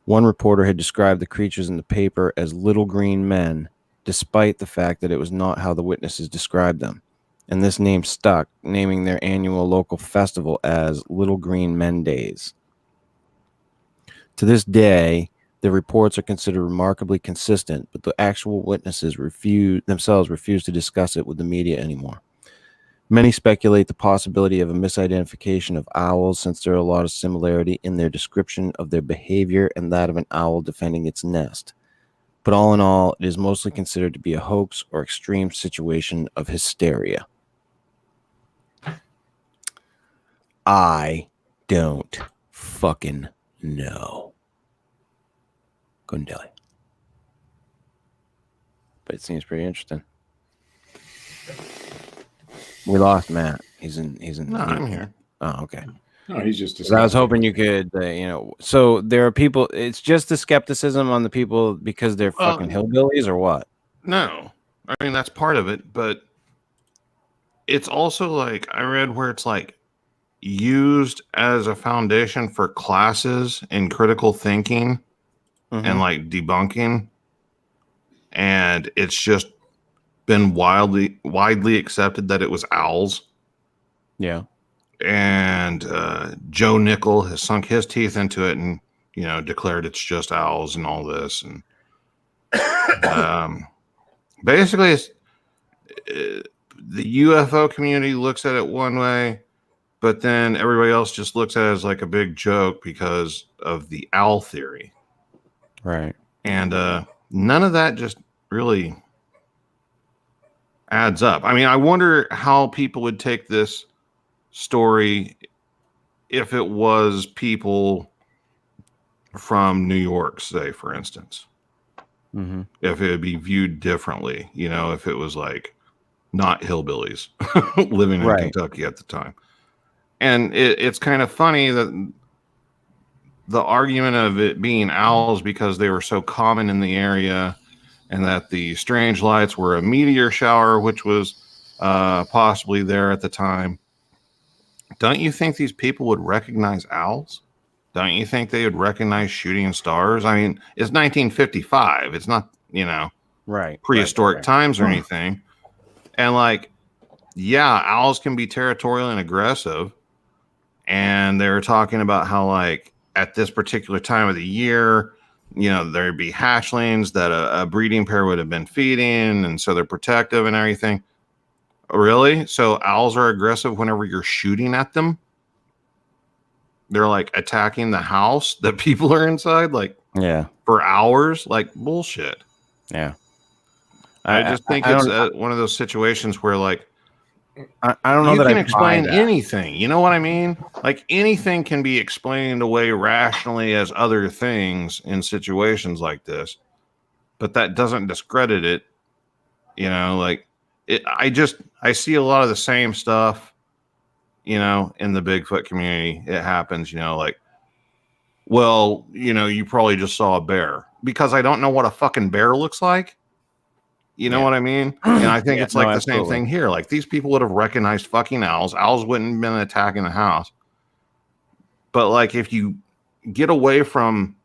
One reporter had described the creatures in the paper as little green men, despite the fact that it was not how the witnesses described them. And this name stuck, naming their annual local festival as Little Green Men Days. To this day, the reports are considered remarkably consistent, but the actual witnesses refuse to discuss it with the media anymore. Many speculate the possibility of a misidentification of owls, since there are a lot of similarity in their description of their behavior and that of an owl defending its nest. But all in all, it is mostly considered to be a hoax or extreme situation of hysteria. I don't fucking know. Couldn't tell you. But it seems pretty interesting. We lost Matt. He's in. No, I'm here. Oh, okay. No, he's just. 'Cause I was hoping you could, So there are people. It's just the skepticism on the people because they're fucking hillbillies, or what? No, I mean that's part of it, but it's also like I read where it's like used as a foundation for classes in critical thinking and like debunking, and it's just been widely accepted that it was owls. Yeah. And Joe Nickel has sunk his teeth into it and, declared it's just owls and all this. And basically, it's, the UFO community looks at it one way, but then everybody else just looks at it as like a big joke because of the owl theory. Right. And none of that just really adds up. I mean, I wonder how people would take this story if it was people from New York, say, for instance. If it would be viewed differently, if it was like not hillbillies living in Kentucky at the time. And it's kind of funny that the argument of it being owls because they were so common in the area, and that the strange lights were a meteor shower, which was possibly there at the time. Don't you think these people would recognize owls? Don't you think they would recognize shooting stars? I mean, it's 1955. It's not, prehistoric times or anything. And owls can be territorial and aggressive. And they're talking about how at this particular time of the year, there'd be hatchlings that a breeding pair would have been feeding, and so they're protective and everything. Really? So owls are aggressive whenever you're shooting at them? They're attacking the house that people are inside, for hours? Bullshit. Yeah. I just think it's one of those situations where I don't know you that can I explain anything. You know what I mean? Anything can be explained away rationally as other things in situations like this, but that doesn't discredit it. I see a lot of the same stuff, in the Bigfoot community. It happens, you probably just saw a bear because I don't know what a fucking bear looks like. You know what I mean? And I think it's the same thing here. These people would have recognized fucking owls. Owls wouldn't have been attacking the house. But if you get away from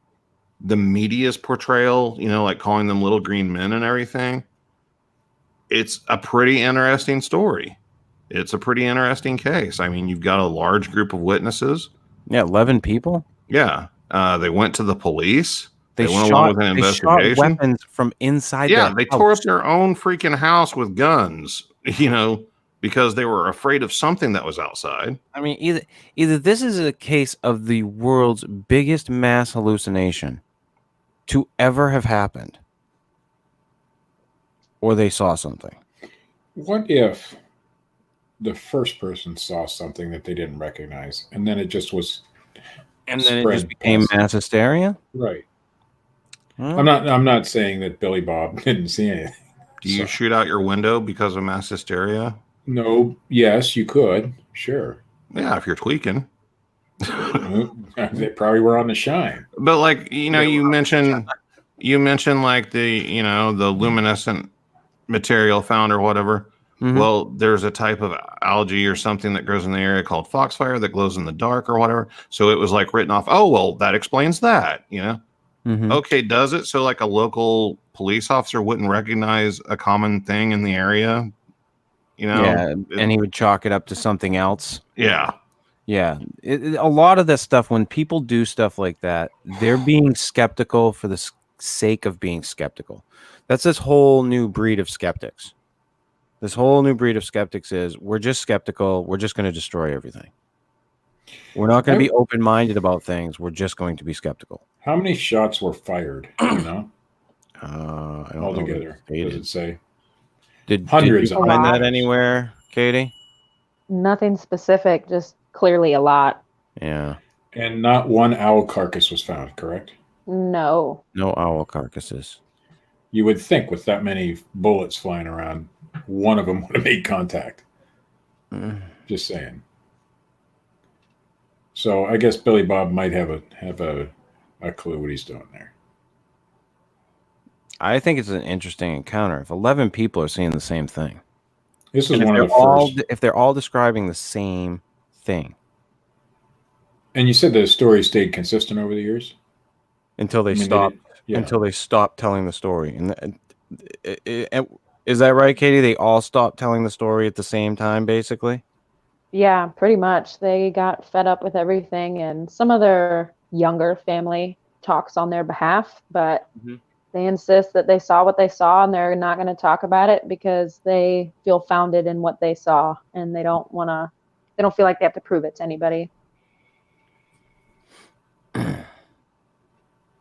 the media's portrayal, calling them little green men and everything, it's a pretty interesting story. It's a pretty interesting case. I mean, you've got a large group of witnesses. Yeah, 11 people. Yeah. They went to the police. They went shot, along with an investigation. Shot weapons from inside. Yeah, they tore up their own freaking house with guns, because they were afraid of something that was outside. I mean, either this is a case of the world's biggest mass hallucination to ever have happened, or they saw something. What if the first person saw something that they didn't recognize, and then it just was And then it just spread became past- mass hysteria. right. Huh? I'm not saying that Billy Bob didn't see anything. Do you So- shoot out your window because of mass hysteria? No, yes, you could. Sure. Yeah, if you're tweaking. They probably were on the shine. But like, you know, you mentioned like the, you know, the luminescent material found or whatever. Mhm. Well, there's a type of algae or something that grows in the area called foxfire that glows in the dark or whatever. So it was like written off. Oh, well, that explains that, you know? Mhm. Okay, does it? So like a local police officer wouldn't recognize a common thing in the area, you know? Yeah, and he would chalk it up to something else. Yeah. Yeah, a lot of that stuff, when people do stuff like that, they're being skeptical for the sake of being skeptical. That's this whole new breed of skeptics. This whole new breed of skeptics is we're just skeptical. We're just going to destroy everything. We're not going to be open-minded about things. We're just going to be skeptical. How many shots were fired? You know, I don't altogether. know. Does it say? Did Hundreds you of find that hundreds. anywhere, Katie? Nothing specific, just clearly a lot. Yeah. And not one owl carcass was found, correct? No. No owl carcasses. You would think with that many bullets flying around, one of them would have made contact. Just saying. So I guess Billy Bob might have a clue what he's doing there. I think it's an interesting encounter. If 11 people are seeing the same thing, This was and one of the first. if they're all describing the same thing And you said the story stayed consistent over the years? until they I mean, stop, yeah. until they stop telling the story. And is that right, Katie? They all stopped telling the story at the same time, basically. Yeah, pretty much. They got fed up with everything, and some of their younger family talks on their behalf, but they insist that they saw what they saw and they're not going to talk about it because they feel founded in what they saw, and they don't feel like they have to prove it to anybody.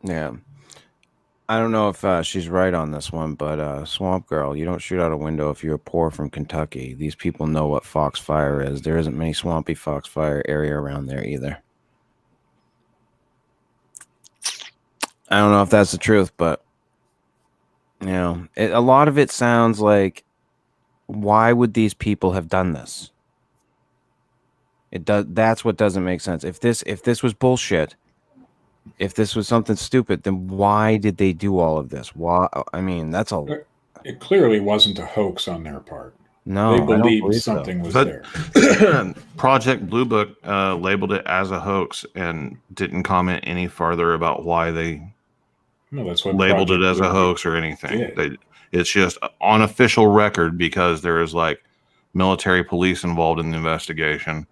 Yeah. I don't know if she's right on this one, but Swamp Girl, you don't shoot out a window if you're poor from Kentucky. These people know what foxfire is. There isn't many swampy foxfire area around there either. I don't know if that's the truth, but you know, a lot of it sounds like, why would these people have done this? It does. That's what doesn't make sense. If this was bullshit, if this was something stupid, then why did they do all of this? Why? I mean, that's a. It clearly wasn't a hoax on their part. No, They I don't believed believe so. something was But- there. Project Blue Book labeled it as a hoax and didn't comment any further about why they No, that's what labeled Project it as Blue a Book hoax or anything. did. It's just on official record because there is like military police involved in the investigation.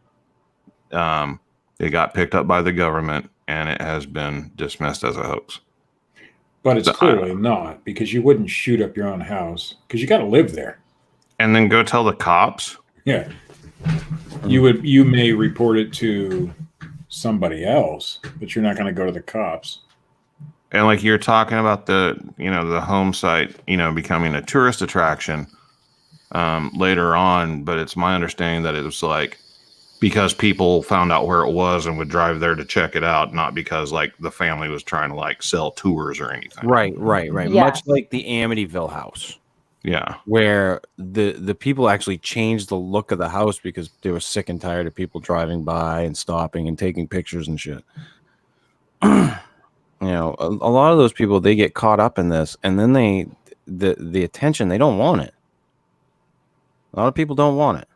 It got picked up by the government and it has been dismissed as a hoax. But it's So, clearly not, because you wouldn't shoot up your own house because you got to live there. And then go tell the cops. Yeah. You may report it to somebody else, but you're not going to go to the cops. And like you're talking about the home site, becoming a tourist attraction later on. But it's my understanding that it was like because people found out where it was and would drive there to check it out, not because like the family was trying to like sell tours or anything. Right. Yes. Much like the Amityville house, Yeah. where the people actually changed the look of the house because they were sick and tired of people driving by and stopping and taking pictures and shit. A lot of those people, they get caught up in this, and then the attention, they don't want it. A lot of people don't want it,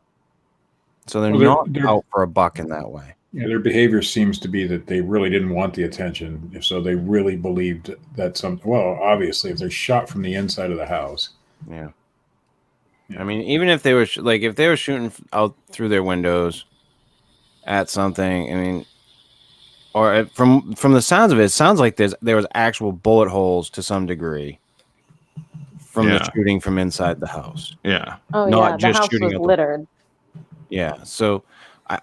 so they're not out for a buck in that way. Yeah, their behavior seems to be that they really didn't want the attention, so they really believed that obviously, if they're shot from the inside of the house. Yeah. Yeah. I mean, even if they were if they were shooting out through their windows at something, I mean, or from the sounds of it, it sounds like there was actual bullet holes to some degree from the shooting from inside the house. Yeah. Oh Not yeah, the just house shooting was at the- littered. Yeah. So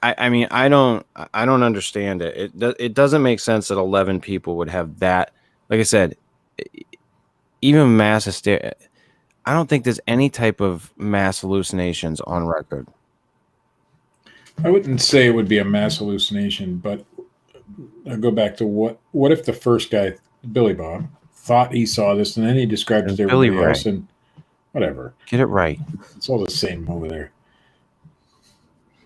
I mean, I don't understand it. It doesn't make sense that 11 people would have that. Like I said, even mass hysteria. I don't think there's any type of mass hallucinations on record. I wouldn't say it would be a mass hallucination, but I'll go back to what if the first guy, Billy Bob, thought he saw this and then he described it to Billy everybody Ray. else and whatever. Get it right. It's all the same over there.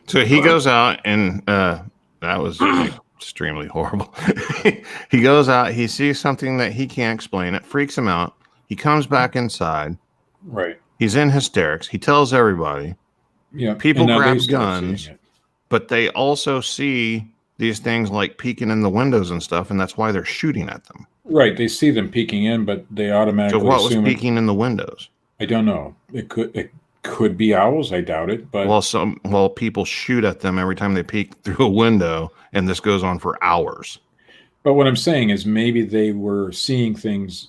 So he goes out and that was extremely horrible. He goes out, he sees something that he can't explain. It freaks him out. He comes back inside. Right. He's in hysterics. He tells everybody. Yeah. People And now grab they start guns, seeing it. but they also see these things like peeking in the windows and stuff, and that's why they're shooting at them. Right. They see them peeking in, but they So automatically what was assume peeking in the windows? I don't know. It could be owls. I doubt it. But Well, people shoot at them every time they peek through a window, and this goes on for hours. But what I'm saying is maybe they were seeing things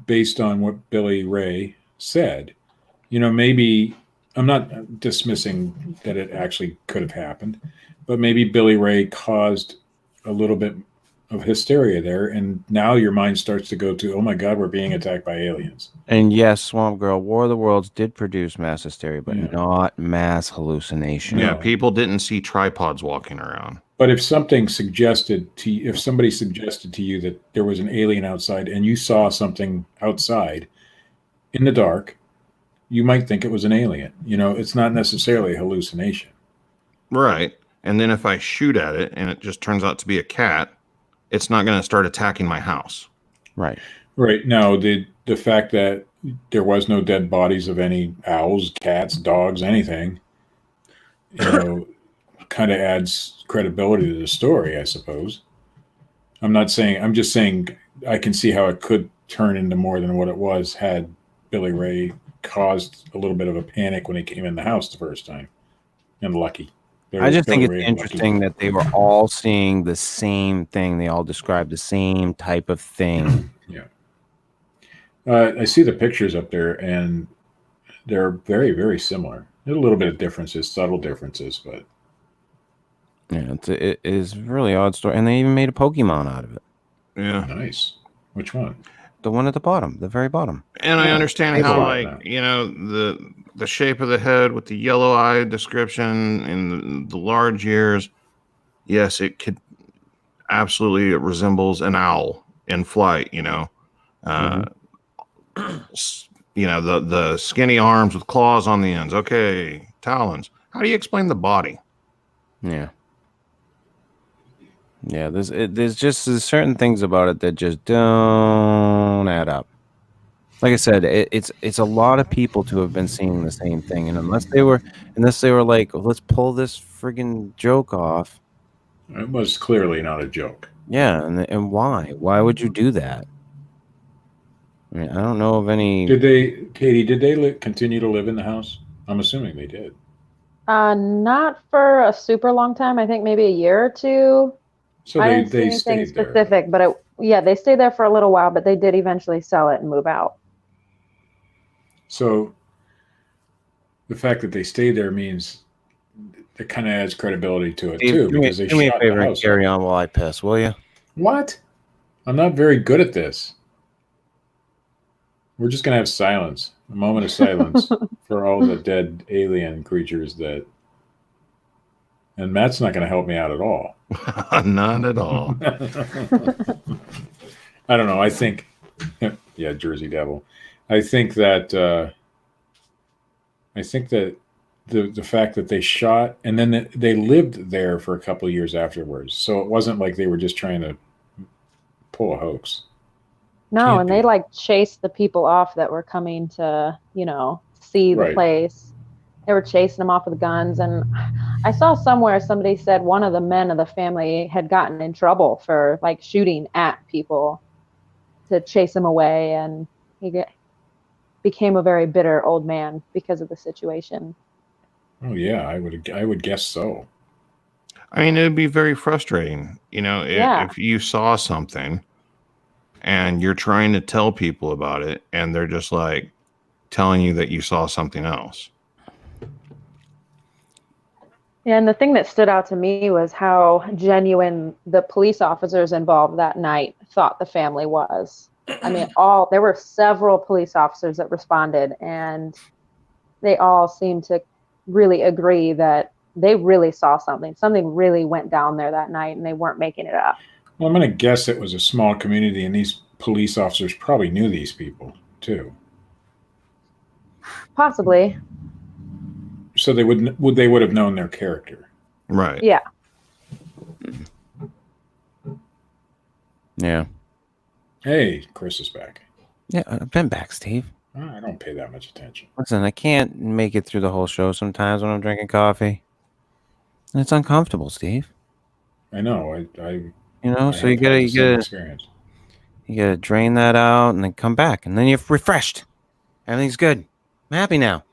based on what Billy Ray said. You know, maybe I'm not dismissing that it actually could have happened, but maybe Billy Ray caused a little bit of hysteria there, and now your mind starts to go to, oh my God, we're being attacked by aliens. And yes, Swamp Girl, War of the Worlds did produce mass hysteria, but Yeah. not mass hallucination. Yeah, No. people didn't see tripods walking around. But if somebody suggested to you that there was an alien outside and you saw something outside in the dark, you might think it was an alien. You know, it's not necessarily a hallucination. Right. And then if I shoot at it and it just turns out to be a cat, it's not going to start attacking my house. Right. Right. Now, the fact that there was no dead bodies of any owls, cats, dogs, anything, you know, kind of adds credibility to the story, I suppose. I'm just saying I can see how it could turn into more than what it was had Billy Ray caused a little bit of a panic when he came in the house the first time. And lucky. I just think Billy it's Ray and interesting Lucky. that they were all seeing the same thing. They all described the same type of thing. Yeah. I see the pictures up there, and they're very, very similar. There's a little bit of differences, subtle differences, but Yeah, it is a really odd story. And they even made a Pokemon out of it. Yeah. nice. Which one? The one at the bottom, the very bottom. And I Yeah, understand it's a how, lot like, now. you know, the shape of the head with the yellow eye description and the large ears. Yes, it could absolutely, it resembles an owl in flight, you know. You know, the skinny arms with claws on the ends. Okay, talons. How do you explain the body? Yeah. Yeah, there's certain things about it that just don't add up. Like I said, it's a lot of people to have been seeing the same thing, and unless they were like, let's pull this friggin' joke off. It was clearly not a joke. Yeah, and why? Why would you do that? I mean, I don't know of any. Katie, did they continue to live in the house? I'm assuming they did. Not for a super long time. I think maybe a year or two. So I they didn't see anything stayed there. specific, but they stayed there for a little while, but they did eventually sell it and move out. So the fact that they stayed there means it kind of adds credibility to it, Steve, too, do because they me a shot favor the and house. carry on while I piss, will you? What? I'm not very good at this. We're just going to have silence, a moment of silence for all the dead alien creatures that... And Matt's not going to help me out at all. Not at all. I don't know. I think... Yeah, Jersey Devil. I think that... the fact that they shot... And then they lived there for a couple of years afterwards. So it wasn't like they were just trying to pull a hoax. No, Can't and be. they like chased the people off that were coming to, see the Right. place. They were chasing them off with guns. And I saw somewhere somebody said one of the men of the family had gotten in trouble for like shooting at people to chase him away. And he became a very bitter old man because of the situation. Oh, yeah, I would guess so. I mean, it would be very frustrating, if you saw something and you're trying to tell people about it and they're just like telling you that you saw something else. Yeah, and the thing that stood out to me was how genuine the police officers involved that night thought the family was. I mean, there were several police officers that responded, and they all seemed to really agree that they really saw something. Something really went down there that night, and they weren't making it up. Well, I'm going to guess it was a small community, and these police officers probably knew these people too. Possibly. So they would have known their character. Right. Yeah. Yeah. Hey, Chris is back. Yeah, I've been back, Steve. I don't pay that much attention. Listen, I can't make it through the whole show sometimes when I'm drinking coffee. And it's uncomfortable, Steve. I know. So you gotta drain that out and then come back, and then you're refreshed. Everything's good. I'm happy now.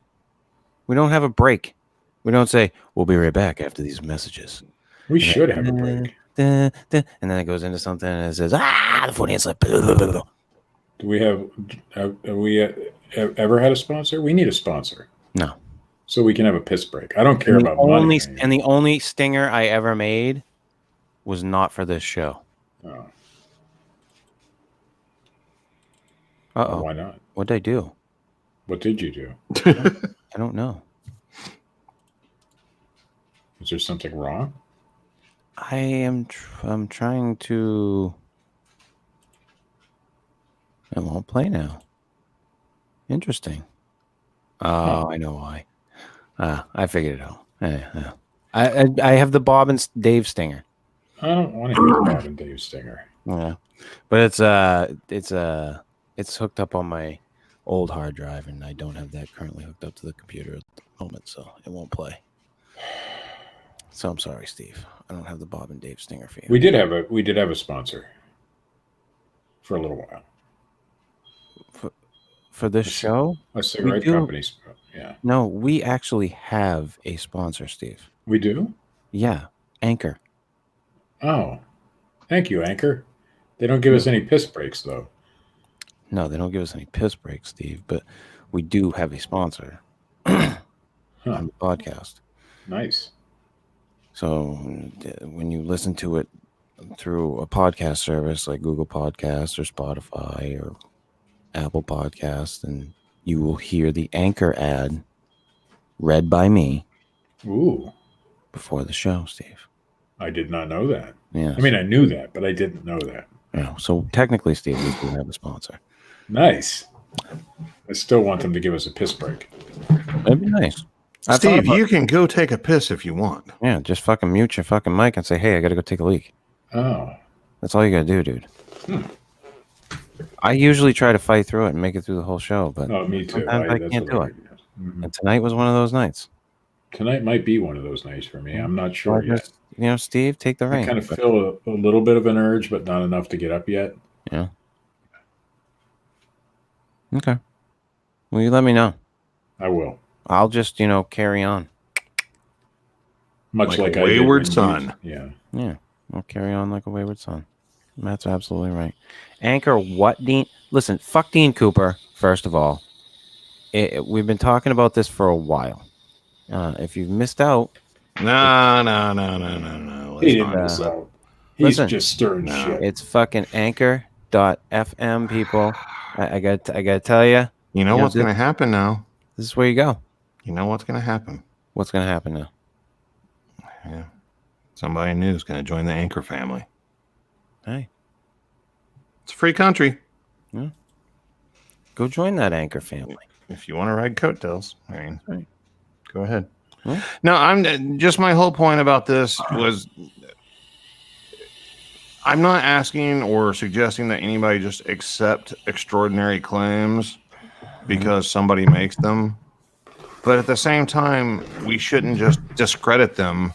We don't have a break. We don't say we'll be right back after these messages. We should have a break. And then it goes into something and it says, the Fortean Slip. Do we have ever had a sponsor? We need a sponsor. No. So we can have a piss break. I don't care about money. And the only stinger I ever made was not for this show. Oh. Uh-oh. Why not? What did I do? What did you do? I don't know. Is there something wrong? I'm trying to... It won't play now. Interesting. Oh, I know why. I figured it out. Yeah. I have the Bob and Dave stinger. I don't want to hear Bob and Dave stinger. Yeah, but it's hooked up on my old hard drive, and I don't have that currently hooked up to the computer at the moment, so it won't play. So I'm sorry, Steve. I don't have the Bob and Dave stinger for you. We did have a sponsor for a little while. For this show? A cigarette company. Yeah. No, we actually have a sponsor, Steve. We do? Yeah. Anchor. Oh. Thank you, Anchor. They don't give us any piss breaks, though. No, they don't give us any piss breaks, Steve, but we do have a sponsor on the podcast. Nice. So when you listen to it through a podcast service like Google Podcasts or Spotify or Apple Podcasts, and you will hear the Anchor ad read by me. Ooh. Before the show, Steve. I did not know that. Yeah. I mean, I knew that, but I didn't know that. Yeah. So technically, Steve, we do have a sponsor. Nice. I still want them to give us a piss break. That'd be nice. Steve, you can go take a piss if you want. Yeah, just fucking mute your fucking mic and say, hey, I got to go take a leak. Oh. That's all you got to do, dude. I usually try to fight through it and make it through the whole show, but me too. Sometimes I can't do it. Mm-hmm. And tonight was one of those nights. Tonight might be one of those nights for me. I'm not sure yet. Steve, take the reins. I kind of feel a little bit of an urge, but not enough to get up yet. Yeah. Okay. Well, you let me know. I will. I'll just, carry on. Much like a wayward son. Yeah. Yeah. I'll carry on like a wayward son. That's absolutely right. Anchor, what, Dean? Listen, fuck Dean Cooper, first of all. We've been talking about this for a while. If you've missed out. No. He didn't miss out. He's just stirring shit. It's fucking anchor.fm, people. I got to tell you. You know what's going to happen now? This is where you go. You know what's going to happen? What's going to happen now? Yeah. Somebody new is going to join the Anchor family. Hey. It's a free country. Yeah. Go join that Anchor family. If you want to ride coattails, I mean, right. Go ahead. Huh? No, I'm just, my whole point about this was, I'm not asking or suggesting that anybody just accept extraordinary claims because somebody makes them. But at the same time, we shouldn't just discredit them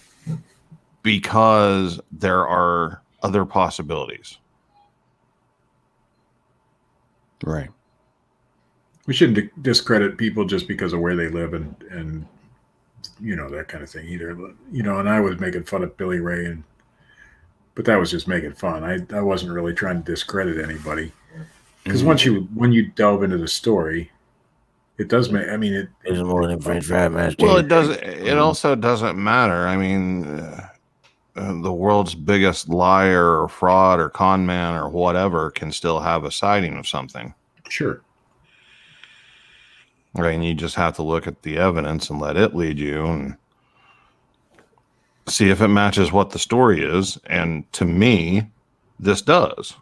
because there are other possibilities. Right. We shouldn't discredit people just because of where they live and that kind of thing either. And I was making fun of Billy Ray, but that was just making fun. I wasn't really trying to discredit anybody. Because when you delve into the story, it does make. I mean, it is more than French fry mashed. Well, it does. It also doesn't matter. I mean, the world's biggest liar or fraud or con man or whatever can still have a sighting of something. Sure. Right, and you just have to look at the evidence and let it lead you. And see if it matches what the story is. And to me, this does.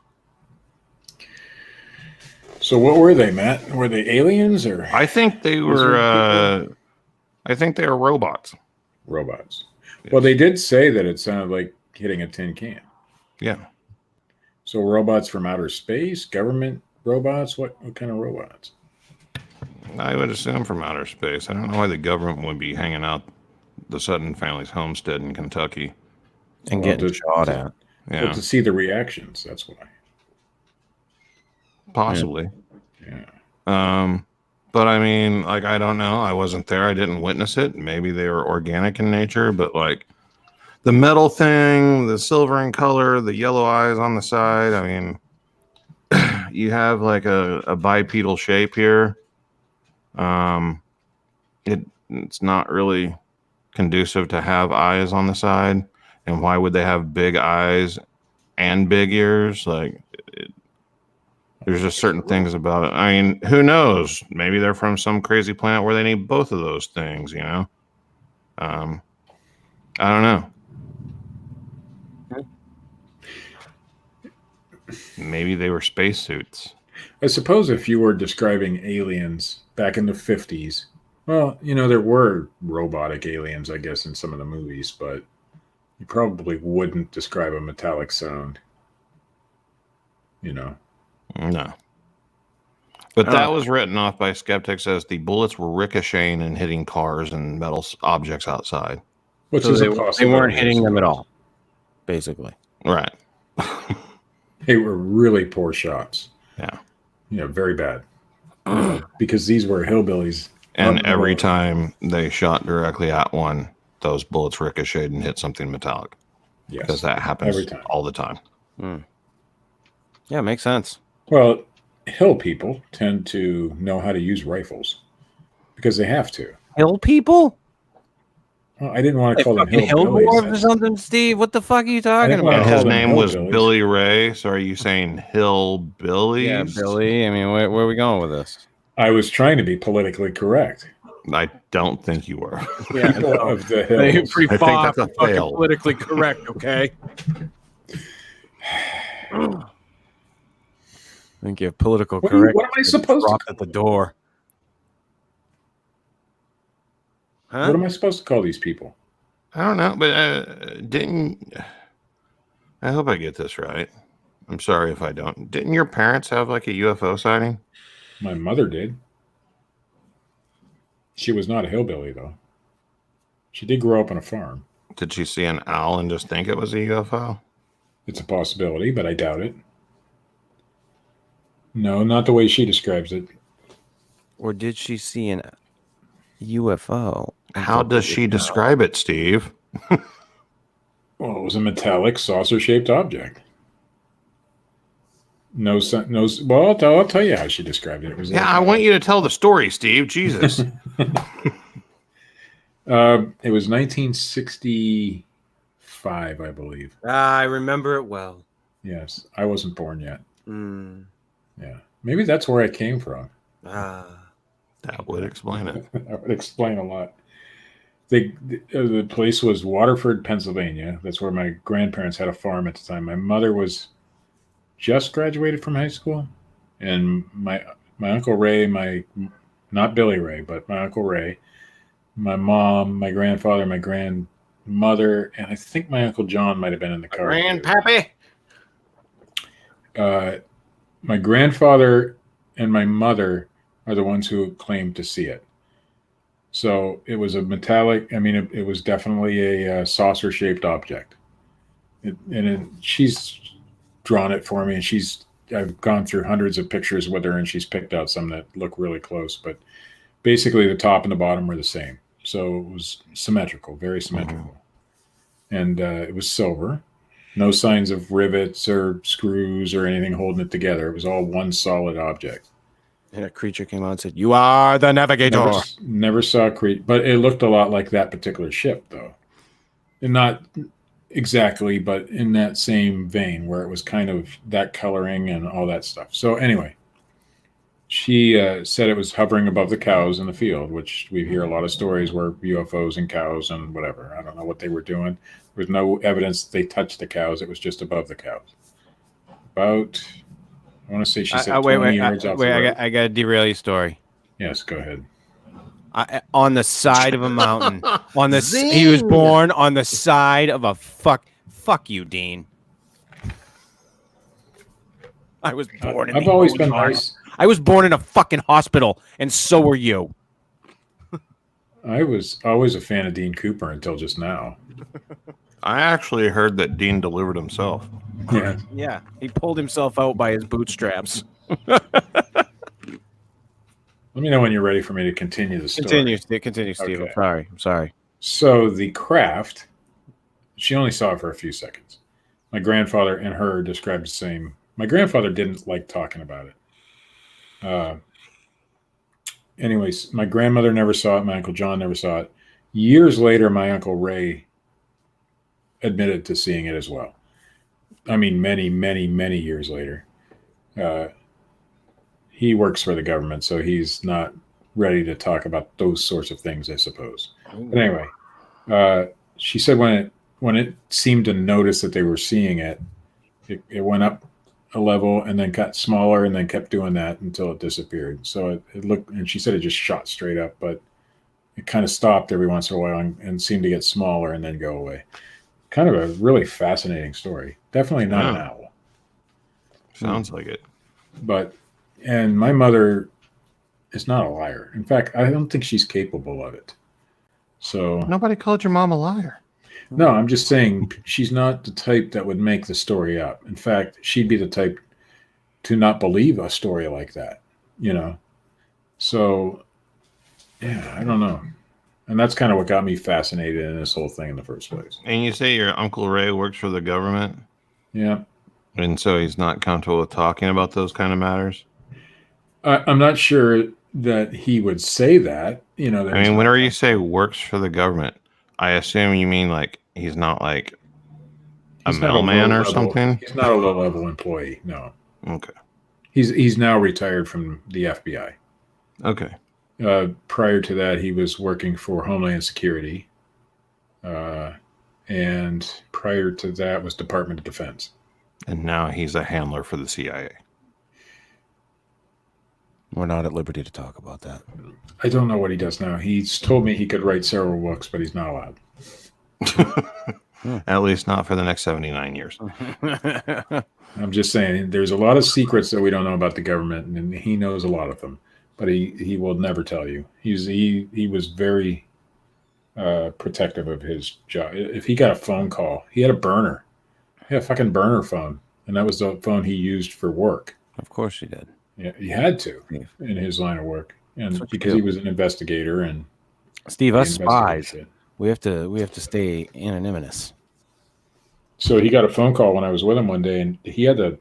So what were they, Matt? Were they aliens or I think they were. I think they were robots. robots? Yes. Well, they did say that it sounded like hitting a tin can. Yeah. So robots from outer space, government robots. What kind of robots? I would assume from outer space. I don't know why the government would be hanging out the Sutton family's homestead in Kentucky. And Well, getting shot at. Well, Yeah, to see the reactions. That's why. possibly. Yeah. But I mean, like, I don't know. I wasn't there. I didn't witness it. Maybe they were organic in nature, but like the metal thing, the silver in color, the yellow eyes on the side. I mean, you have like a bipedal shape here. It's not really conducive to have eyes on the side. And why would they have big eyes and big ears? Like, there's just certain things about it. I mean, who knows? Maybe they're from some crazy planet where they need both of those things, you know? I don't know. Maybe they were spacesuits. I suppose if you were describing aliens back in the 50s, well, you know, there were robotic aliens, I guess, in some of the movies, but you probably wouldn't describe a metallic sound. You know? No. But that was written off by skeptics as the bullets were ricocheting and hitting cars and metal objects outside. Which So is they a possibility. weren't hitting them at all, basically. Right. They were really poor shots. Yeah. Yeah, very bad. Because these were hillbillies. And Up every north. time they shot directly at one, those bullets ricocheted and hit something metallic. Yes. Because that happens Every time. all the time. Yeah, makes sense. Well, hill people tend to know how to use rifles because they have to. Hill people? Well, I didn't want to call them Fucking hill hillbillies. dwarves or something, Steve? What the fuck are you talking didn't wanna about? And his call them name was hillbillies. Billy Ray. So are you saying hillbillies? Yeah, Billy. I mean, where are we going with this? I was trying to be politically correct. I don't think you were. Yeah, People no. of the They hills. pretty I think far that's a from fucking fail. politically correct, okay? I think you have political What correct. am I supposed to dropped at the door? Huh? What am I supposed to call these people? I don't know, but didn't... I hope I get this right. I'm sorry if I don't. Didn't your parents have like a UFO sighting? My mother did. She was not a hillbilly, though. She did grow up on a farm. Did she see an owl and just think it was a UFO? It's a possibility, but I doubt it. No, not the way she describes it. Or did she see an UFO? How does she describe it, Steve? Well, it was a metallic saucer-shaped object. No, well, I'll tell you how she described it. It was Yeah, I want you to tell the story, Steve. Jesus. It was 1965, I believe. I remember it well. Yes, I wasn't born yet. Mm. Yeah, maybe that's where I came from. That would explain it. That would explain a lot. The place was Waterford, Pennsylvania. That's where my grandparents had a farm at the time. My mother was just graduated from high school, and my Uncle Ray, not Billy Ray, but my Uncle Ray, my mom, my grandfather, my grandmother, and I think my Uncle John might have been in the car. Grandpappy? My grandfather and my mother are the ones who claimed to see it. So it was a metallic, it was definitely a saucer-shaped object. She's drawn it for me, and I've gone through hundreds of pictures with her, and she's picked out some that look really close. But basically the top and the bottom were the same. So it was symmetrical, very symmetrical. And it was silver. No signs of rivets or screws or anything holding it together. It was all one solid object. And a creature came out and said, "You are the navigator." Never saw a creature, but it looked a lot like that particular ship, though. And not exactly, but in that same vein where it was kind of that coloring and all that stuff. So anyway, She said it was hovering above the cows in the field, which we hear a lot of stories where UFOs and cows and whatever. I don't know what they were doing. There was no evidence that they touched the cows. It was just above the cows. About, I want to say she said 20 yards off the road. I got to derail your story. Yes, go ahead. On the side of a mountain. On the Zing! He was born on the side of a fuck you, Dean. I was born in I've the always been Ozarks. nice. I was born in a fucking hospital, and so were you. I was always a fan of Dean Cooper until just now. I actually heard that Dean delivered himself. Yeah. Yeah, he pulled himself out by his bootstraps. Let me know when you're ready for me to continue the story. Continue, Steve. Okay. I'm sorry. So the craft, she only saw it for a few seconds. My grandfather and her described the same. My grandfather didn't like talking about it. Anyways, my grandmother never saw it. My Uncle John never saw it. Years later, my Uncle Ray admitted to seeing it as well. I mean, many, many, many years later. He works for the government, so he's not ready to talk about those sorts of things, I suppose. But anyway, she said when it seemed to notice that they were seeing it, it went up a level and then got smaller and then kept doing that until it disappeared. So it looked, and she said it just shot straight up, but it kind of stopped every once in a while and seemed to get smaller and then go away. Kind of a really fascinating story. Definitely not an owl. Sounds like it. And my mother is not a liar. In fact, I don't think she's capable of it. So Nobody called your mom a liar. no, I'm just saying she's not the type that would make the story up. In fact, she'd be the type to not believe a story like that, you know? So, yeah, I don't know. And that's kind of what got me fascinated in this whole thing in the first place. And you say your Uncle Ray works for the government? Yeah. And so he's not comfortable with talking about those kind of matters? I'm not sure that he would say that, you know. I mean, whenever you say works for the government, I assume you mean like he's not like a mailman or something? He's not a low-level employee, no. Okay. He's now retired from the FBI. Okay. Prior to that, he was working for Homeland Security. And prior to that was Department of Defense. And now he's a handler for the CIA. We're not at liberty to talk about that. I don't know what he does now. He's told me he could write several books, but he's not allowed. At least not for the next 79 years. I'm just saying, there's a lot of secrets that we don't know about the government, and he knows a lot of them, but he will never tell you. He was very protective of his job. If he got a phone call, he had a burner. He had a fucking burner phone, and that was the phone he used for work. Of course he did. Yeah, he had to in his line of work, and because he was an investigator and Steve, us spies, we have to stay anonymous. So he got a phone call when I was with him one day, and he had to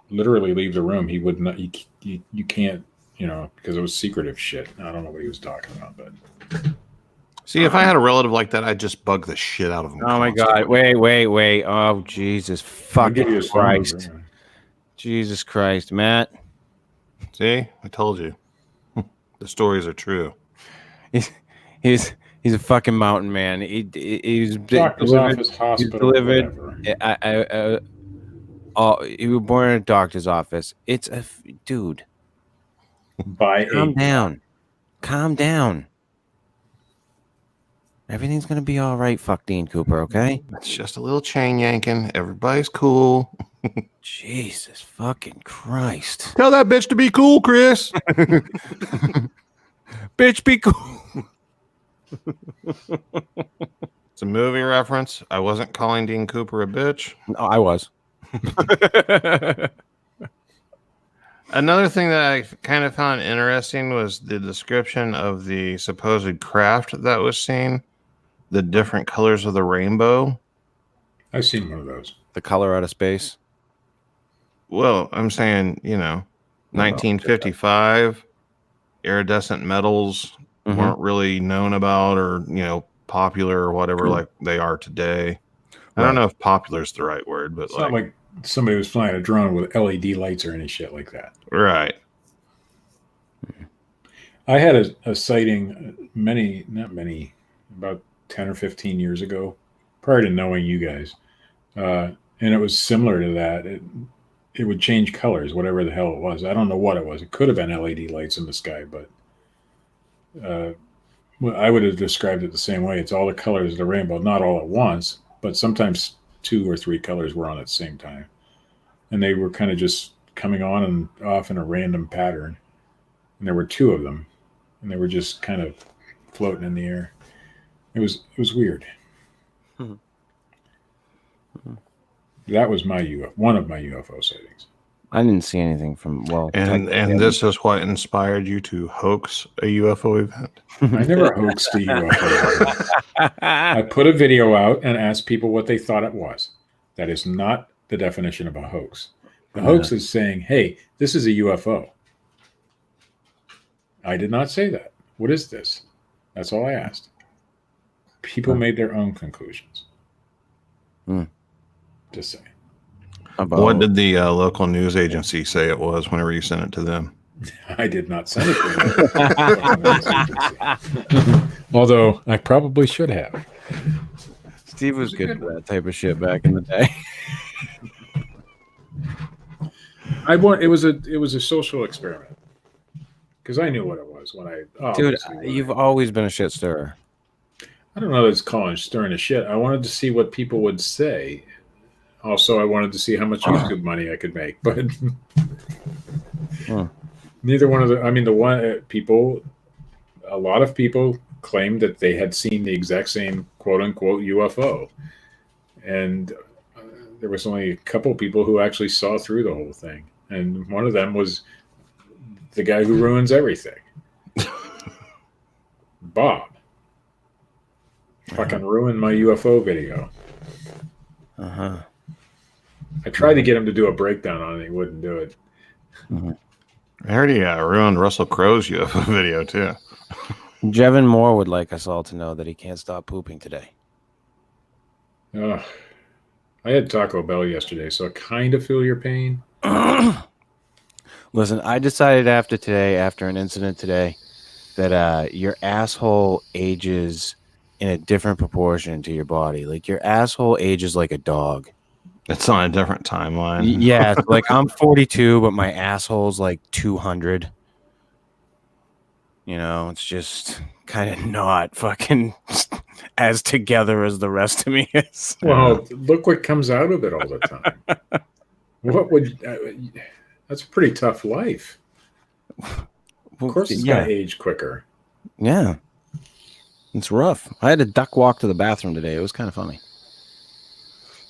literally leave the room. He would not. You can't, you know, because it was secretive shit. I don't know what he was talking about, but see, if I had a relative like that, I'd just bug the shit out of him. Oh my God! Wait! Oh Jesus fucking Christ! Jesus Christ, Matt! See, I told you. The stories are true. He's a fucking mountain man. He's doctor's office, hospital, whatever. He was born in a doctor's office. It's a dude. Calm down. Everything's gonna be all right. Fuck Dean Cooper, okay? It's just a little chain yanking. Everybody's cool. Jesus fucking Christ! Tell that bitch to be cool, Chris. Bitch, be cool. It's a movie reference. I wasn't calling Dean Cooper a bitch. No, I was. Another thing that I kind of found interesting was the description of the supposed craft that was seen, the different colors of the rainbow. I've seen one of those. The color out of space. Well, I'm saying, you know, 1955, iridescent metals weren't really known about or, you know, popular or whatever like they are today. I don't know if popular is the right word, but it's not like somebody was flying a drone with LED lights or any shit like that. Right. I had a sighting about 10 or 15 years ago, prior to knowing you guys. And it was similar to that. It would change colors, whatever the hell it was. I don't know what it was. It could have been LED lights in the sky, but I would have described it the same way. It's all the colors of the rainbow, not all at once, but sometimes 2 or 3 colors were on at the same time. And they were kind of just coming on and off in a random pattern. And there were 2 of them, and they were just kind of floating in the air. It was weird. That was one of my UFO sightings. I didn't see anything from and this is what inspired you to hoax a UFO event. I never hoaxed a UFO. I put a video out and asked people what they thought it was. That is not the definition of a hoax. The hoax is saying, "Hey, this is a UFO." I did not say that. What is this? That's all I asked. People made their own conclusions. Just saying. What did the local news agency say it was whenever you sent it to them? I did not send it to them. Although I probably should have. Steve was good for that type of shit back in the day. It was a social experiment. Because I knew what it was when Dude, you've always been a shit stirrer. I don't know if it's calling stirring a shit. I wanted to see what people would say. Also, I wanted to see how much YouTube money I could make, but neither one of a lot of people claimed that they had seen the exact same quote unquote UFO. And there was only a couple of people who actually saw through the whole thing. And one of them was the guy who ruins everything. Bob. Fucking ruined my UFO video. I tried to get him to do a breakdown on it. He wouldn't do it. I heard he ruined Russell Crowe's UFO video, too. Jevin Moore would like us all to know that he can't stop pooping today. I had Taco Bell yesterday, so I kind of feel your pain. Listen, I decided after an incident today, that your asshole ages in a different proportion to your body. Like, your asshole ages like a dog. It's on a different timeline. Yeah, like I'm 42, but my asshole's like 200. You know, it's just kind of not fucking as together as the rest of me is. Well, look what comes out of it all the time. That's a pretty tough life. Of course it's going to age quicker. Yeah. It's rough. I had to duck walk to the bathroom today. It was kind of funny.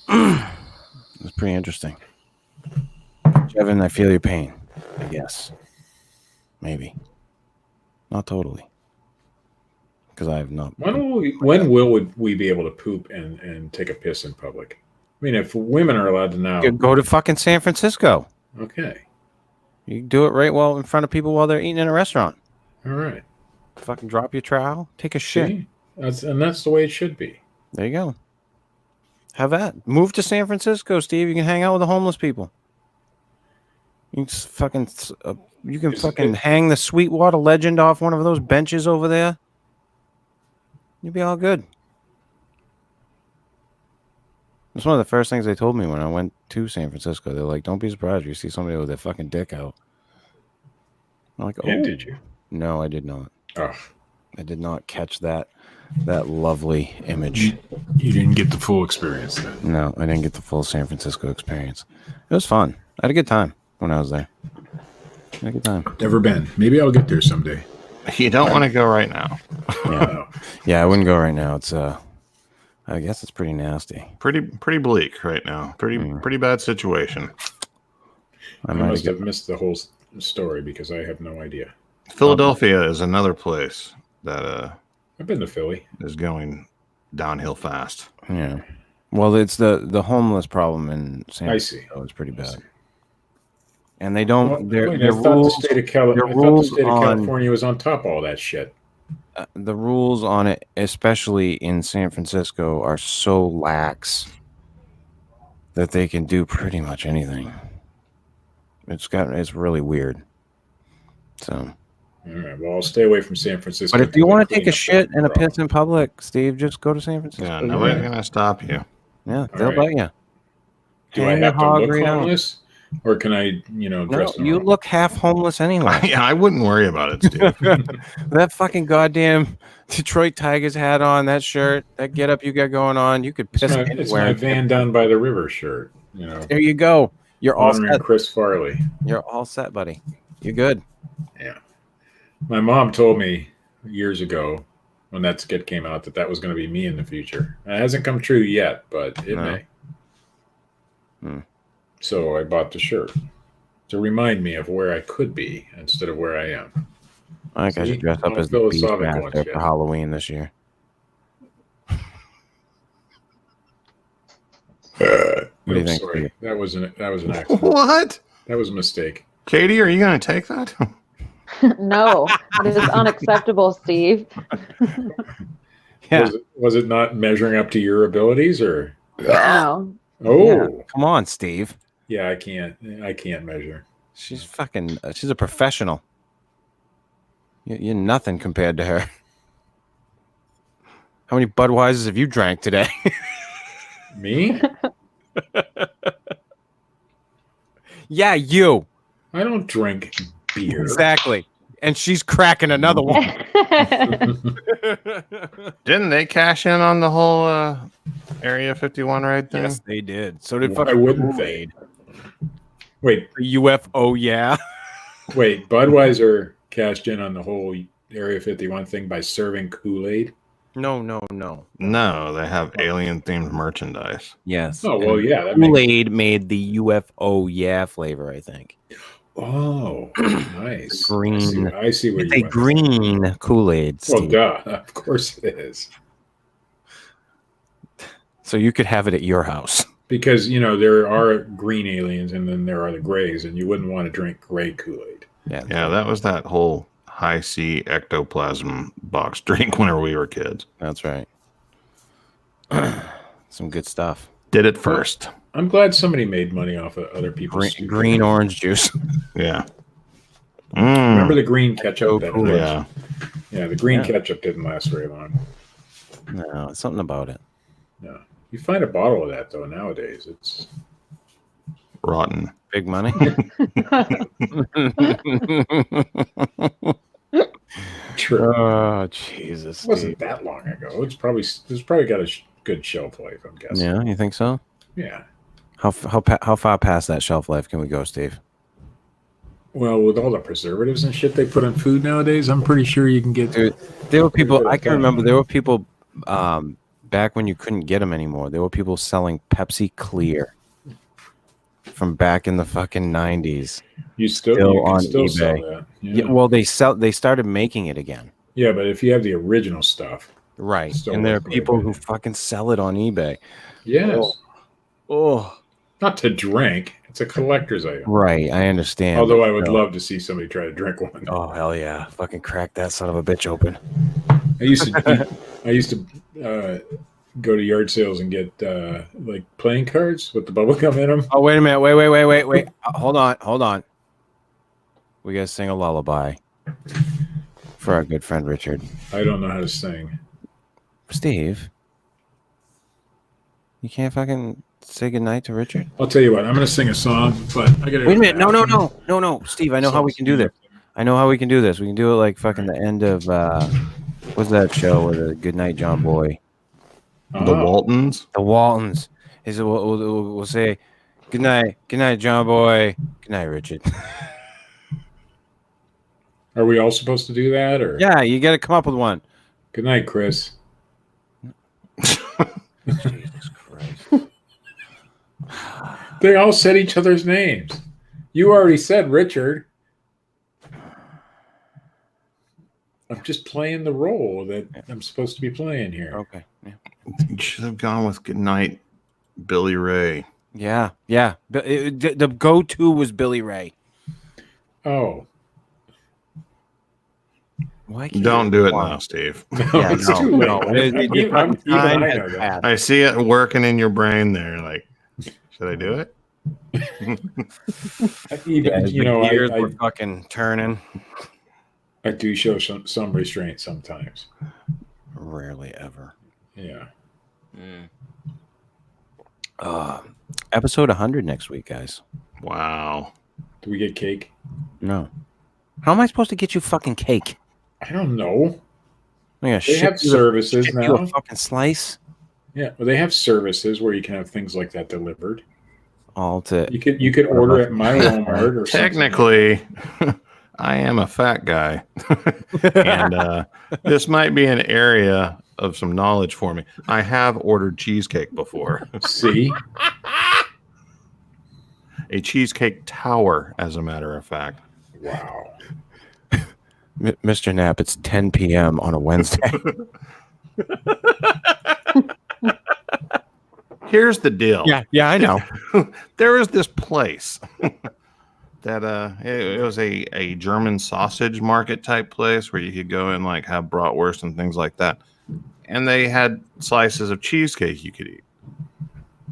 It was pretty interesting. Jevin, I feel your pain. I guess. Maybe. Not totally. Because I have not. When will we be able to poop and take a piss in public? I mean, if women are allowed to now. Go to fucking San Francisco. Okay. You can do it right in front of people while they're eating in a restaurant. All right. Fucking drop your trowel. Take a shit. See? That's the way it should be. There you go. Have that. Move to San Francisco, Steve. You can hang out with the homeless people. You can fucking hang the Sweetwater Legend off one of those benches over there. You'll be all good. That's one of the first things they told me when I went to San Francisco. They're like, "Don't be surprised if you see somebody with their fucking dick out." I'm like, "Oh, and did you?" No, I did not. Oh. I did not catch that lovely image. You didn't get the full experience then. No, I didn't get the full San Francisco experience. It was fun. I had a good time when I was there. I had a good time. Never been. Maybe I'll get there someday. You don't want to go right now. Yeah, I wouldn't go right now. It's I guess it's pretty nasty. Pretty bleak right now. Pretty bad situation. I must have missed the whole story because I have no idea. Philadelphia is another place that I've been to Philly. Is going downhill fast. Yeah. Well, it's the homeless problem in San Francisco is pretty bad. And they don't. I thought the state of California was on top of all that shit. The rules on it, especially in San Francisco, are so lax that they can do pretty much anything. It's really weird. So, All right. Well, I'll stay away from San Francisco. But if you until want they to take a clean up shit that and a problem. piss in public, Steve, just go to San Francisco. Yeah, You nobody's can. going to stop you. Yeah, All they'll right. let you. Do I Hang the have to hog look right out. homeless, or can I, No, dress you normal? look half homeless anyway. Yeah, I wouldn't worry about it, Steve. That fucking goddamn Detroit Tigers hat on, that shirt, that getup you got going on, you could piss It's anywhere. my van down by the river shirt. There you go. You're all Honoring set. Chris Farley. You're all set, buddy. You're good. Yeah. My mom told me years ago when that skit came out that was going to be me in the future. It hasn't come true yet, but it No. may. Hmm. So I bought the shirt to remind me of where I could be instead of where I am. I think I See? should dress up I'm as the philosophical and Beastmaster shit. for Halloween this year. What do you think, Sorry. Steve? That was an accident. What? That was a mistake. Katie, are you going to take that? No, it is unacceptable, Steve. Yeah. Was it not measuring up to your abilities or? No. Oh, Yeah. Come on, Steve. yeah, I can't measure. She's fucking. She's a professional. You're nothing compared to her. How many Budweisers have you drank today? Me? Yeah, you. I don't drink beer. Exactly. And she's cracking another one. Didn't they cash in on the whole Area 51 raid thing? Yes, they did. So did Why fucking wouldn't they? Kool-Aid. Wait, UFO, yeah. wait. Budweiser cashed in on the whole Area 51 thing by serving Kool-Aid. No. No, they have alien-themed merchandise. Yes. Oh well, And yeah. That makes, Kool-Aid made the UFO, yeah flavor, I think. oh, nice. Green. I see where It's you a went. green Kool-Aid. Well, Steve. duh. Of course it is. So you could have it at your house. Because there are green aliens and then there are the grays, and you wouldn't want to drink gray Kool-Aid. Yeah. Yeah, that was that whole high C ectoplasm box drink whenever we were kids. That's right. Some good stuff. Did it first. I'm glad somebody made money off of other people's Green orange juice. Yeah. Remember the green ketchup? That Kool-Aid. Yeah. Yeah, the green Yeah. ketchup didn't last very long. No, it's something about it. No. You find a bottle of that though nowadays. It's Rotten. Big money. true. Oh, Jesus. It wasn't that long ago. It's probably got a good shelf life, I'm guessing. Yeah, you think so? Yeah. How far past that shelf life can we go, Steve? Well, with all the preservatives and shit they put on food nowadays, I'm pretty sure you can get. Dude, there were people. good I at can that. remember there were people back when you couldn't get them anymore. There were people selling Pepsi Clear from back in the fucking 90s. You still can on still sell eBay. that. Yeah, well, they started making it again. Yeah, but if you have the original stuff, Right. Still And there are worth quite a people bit. who fucking sell it on eBay. yes, Oh. not to drink. It's a collector's item. Right, I understand. Although but I would still. love to see somebody try to drink one. Oh hell yeah! Fucking crack that son of a bitch open. I used to go to yard sales and get like playing cards with the bubble gum in them. Oh wait a minute! Wait! Hold on. We gotta sing a lullaby for our good friend Richard. I don't know how to sing. Steve, you can't fucking say goodnight to Richard. I'll tell you what. I'm going to sing a song, but I got to. Wait a minute! No, Steve. I know how we can do this. We can do it like fucking the end of what's that show with the Goodnight John Boy? The Waltons. The Waltons. We'll say good night, John Boy. Good night, Richard. Are we all supposed to do that, or? Yeah, you got to come up with one. Good night, Chris. Jesus Christ. They all said each other's names. You already said Richard. I'm just playing the role that I'm supposed to be playing here. Okay. Yeah. You should have gone with Goodnight, Billy Ray. Yeah. The go-to was Billy Ray. Oh, Why can't Don't do it now, Steve. Yeah, it's too late. no. Even I know that. I see it working in your brain there. Like, should I do it? Even, Yeah, you know, the gears I were fucking turning. I do show some restraint sometimes. Rarely ever. Yeah. Episode 100 next week, guys. Wow. Do we get cake? No. How am I supposed to get you fucking cake? I don't know. I'm gonna They have ship services you now. a fucking slice. Yeah, well, they have services where you can have things like that delivered. All to You could order at my Walmart or Technically, I am a fat guy. And this might be an area of some knowledge for me. I have ordered cheesecake before. See? A cheesecake tower, as a matter of fact. Wow. Mr. Knapp, it's 10 p.m. on a Wednesday. Here's the deal. Yeah, I know. There was this place that it was a German sausage market type place where you could go and like have bratwurst and things like that. And they had slices of cheesecake you could eat.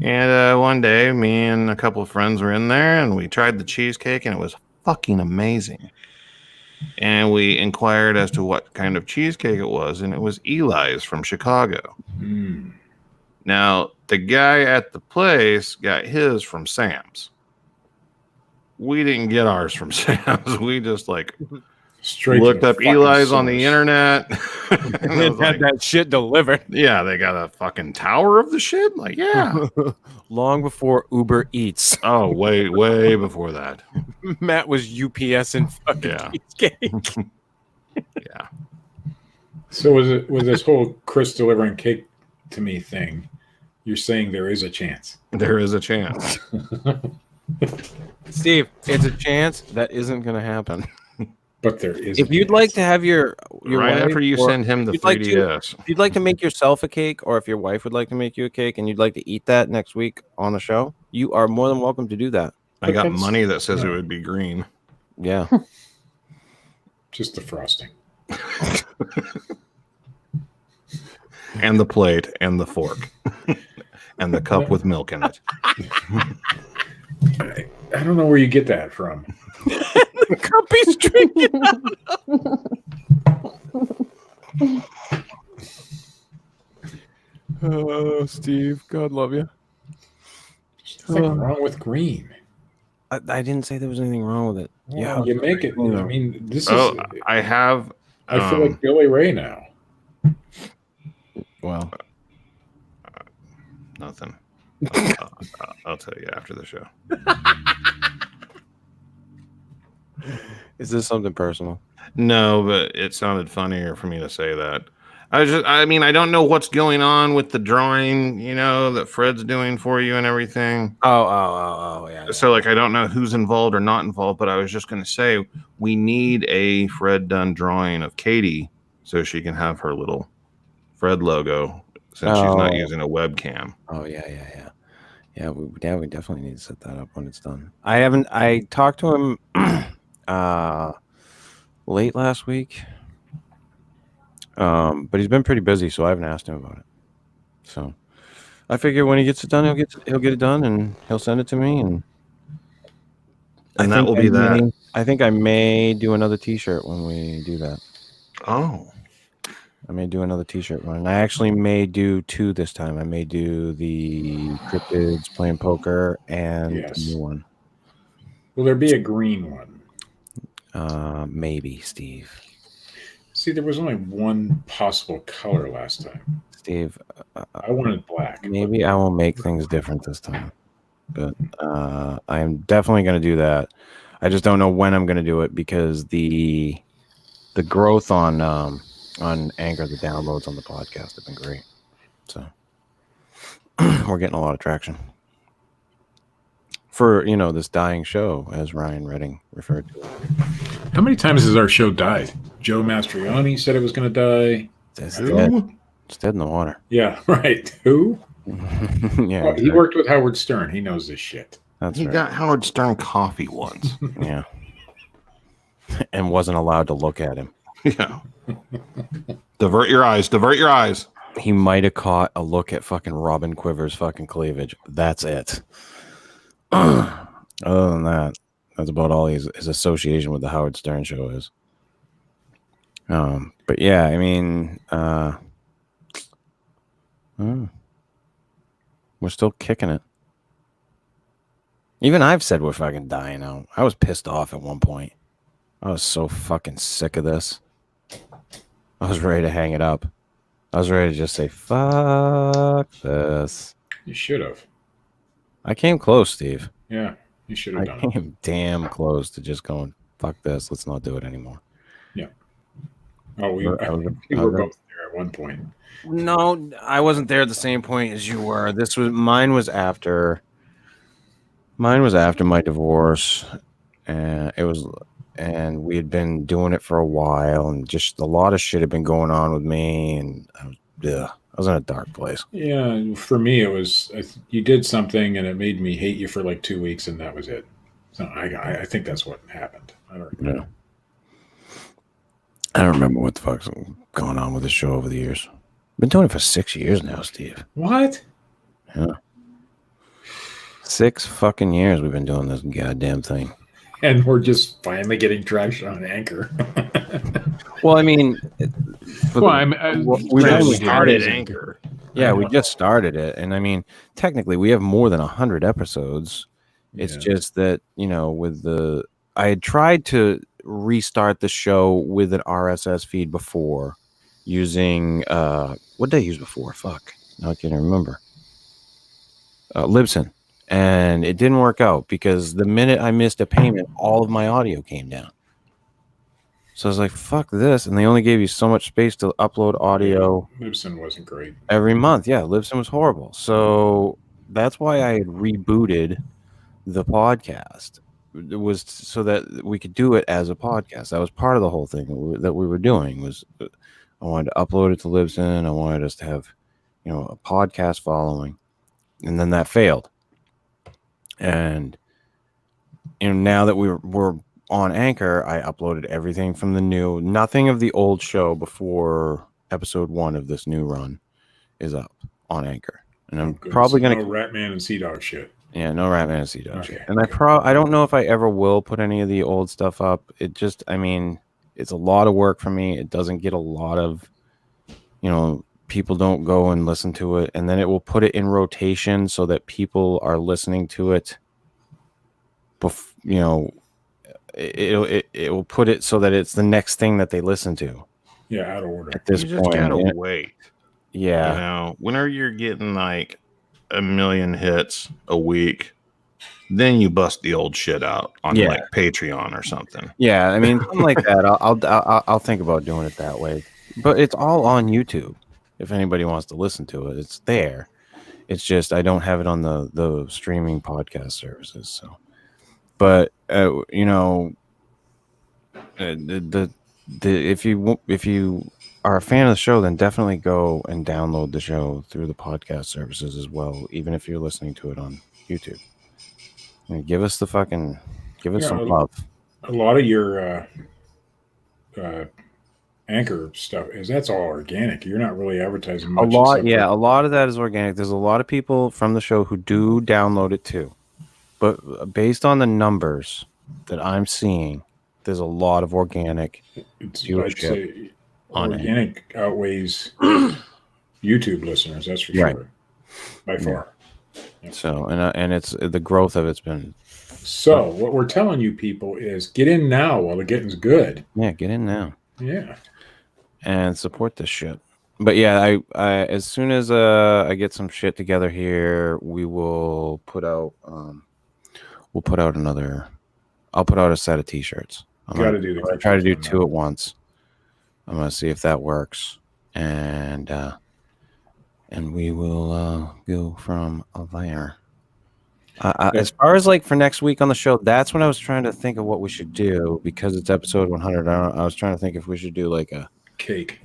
And one day, me and a couple of friends were in there and we tried the cheesecake and it was fucking amazing. And we inquired as to what kind of cheesecake it was, and it was Eli's from Chicago. Mm. Now, the guy at the place got his from Sam's. We didn't get ours from Sam's. We just like Straight looked to up fucking Eli's on source. the internet. And I was like, that shit delivered yeah, they got a fucking tower of the shit. Like, yeah. long before Uber Eats. Oh, way before that. Matt was UPS and fucking Yeah. cheesecake. Yeah. So was this whole Chris delivering cake to me thing? You're saying there is a chance. There is a chance. Steve, it's a chance that isn't going to happen. But there is. If you'd like to have your Right wife, after you or send him the if you'd like to- 3DS. if you'd like to make yourself a cake, or if your wife would like to make you a cake and you'd like to eat that next week on the show, you are more than welcome to do that. I got that's- money that says it yeah. would be green. Yeah. Just the frosting. And the plate and the fork. And the cup with milk in it. I don't know where you get that from. The cup he's drinking. Oh, Steve, God love you. There's nothing wrong with green. I didn't say there was anything wrong with it. Yeah, you make it. I mean, this is. Oh, I have. I feel like Billy Ray now. Well, Nothing. I'll tell you after the show. is this something personal? No, but it sounded funnier for me to say that. I mean, I don't know what's going on with the drawing, that Fred's doing for you and everything. Oh, yeah. So, like, I don't know who's involved or not involved, but I was just going to say we need a Fred done drawing of Katie so she can have her little Fred logo since she's not using a webcam. Oh, yeah. Yeah, we definitely need to set that up when it's done. I talked to him late last week. But he's been pretty busy, so I haven't asked him about it. So I figure when he gets it done, he'll get it done and he'll send it to me, and that will be that. I think I may do another T-shirt when we do that. Oh, I may do another T-shirt one. I actually may do two this time. I may do the cryptids playing poker and Yes. the new one. Will there be a green one? Maybe, Steve. See, there was only one possible color last time. Steve, I wanted black. maybe I will make things different this time. But I am definitely going to do that. I just don't know when I'm going to do it because the growth on Anchor, the downloads on the podcast have been great. So we're getting a lot of traction for this dying show, as Ryan Redding referred to it. How many times has our show died? Joe Mastriani said it was going to die. It's Who? dead. It's dead in the water. Yeah, right. Who? Yeah, Oh, he worked with Howard Stern. He knows this shit. That's he right. got Howard Stern coffee once. Yeah, and wasn't allowed to look at him. Yeah. Divert your eyes. Divert your eyes. He might have caught a look at fucking Robin Quiver's fucking cleavage. That's it. Other than that, that's about all his association with the Howard Stern show is. But yeah, I mean, we're still kicking it. Even I've said we're fucking dying out. I was pissed off at one point. I was so fucking sick of this. I was ready to hang it up. I was ready to just say, fuck this. You should have. I came close, Steve. Yeah, you should I have done it. came damn close to just going, fuck this. Let's not do it anymore. Yeah. Oh, we I were was- both there at one point. No, I wasn't there at the same point as you were. Mine was after my divorce, and we had been doing it for a while, and just a lot of shit had been going on with me, and I was in a dark place. Yeah, for me, it was you did something, and it made me hate you for like 2 weeks, and that was it. So I think that's what happened. I don't know. Yeah. I don't remember what the fuck's going on with the show over the years. Been doing it for 6 years now, Steve. What? Yeah. 6 fucking years we've been doing this goddamn thing. And we're just finally getting traction on Anchor. Well, I mean, We only started Anchor. Yeah, we just started it, and I mean, technically, we have more than 100 episodes. It's just that, I had tried to restart the show with an RSS feed before, using what did I use before? Fuck, now I can't remember. Libsyn, and it didn't work out because the minute I missed a payment, all of my audio came down. So I was like, fuck this. And they only gave you so much space to upload audio. Libsyn wasn't great. Every month. Yeah, Libsyn was horrible. So that's why I had rebooted the podcast. It was so that we could do it as a podcast. That was part of the whole thing that we were doing. Was I wanted to upload it to Libsyn. I wanted us to have, a podcast following. And then that failed. And now that we're on Anchor, I uploaded everything from the new. Nothing of the old show before episode 1 of this new run is up on Anchor, and I'm probably gonna no Ratman and Sea Dog shit. Yeah, no Ratman and Sea Dog shit. And okay. I don't know if I ever will put any of the old stuff up. It just, I mean, it's a lot of work for me. It doesn't get a lot of, people don't go and listen to it, and then it will put it in rotation so that people are listening to it. It will put it so that it's the next thing that they listen to. Yeah, out of order. At this You just point, gotta wait. Yeah. Whenever you're getting like 1 million hits a week, then you bust the old shit out on like Patreon or something. Yeah, I mean, something like that. I'll think about doing it that way. But it's all on YouTube. If anybody wants to listen to it, it's there. It's just I don't have it on the streaming podcast services. So, but if you are a fan of the show, then definitely go and download the show through the podcast services as well, even if you're listening to it on YouTube. And give us some love. A lot of your Anchor stuff that's all organic. You're not really advertising much. A lot of that is organic. There's a lot of people from the show who do download it too, but based on the numbers that I'm seeing, there's a lot of organic. I'd say organic outweighs YouTube listeners. That's for sure, by far. Yeah. So and it's the growth of it's been. So what we're telling you people is get in now while the getting's good. Yeah, get in now. Yeah, and support this shit. But yeah, I as soon as I get some shit together here, we will put out. We'll put out another. I'll put out a set of T-shirts. I'm gonna try to do 2 at once. I'm gonna see if that works, and we will go from there. As far as like for next week on the show, that's when I was trying to think of what we should do because it's episode 100. I was trying to think if we should do like a cake.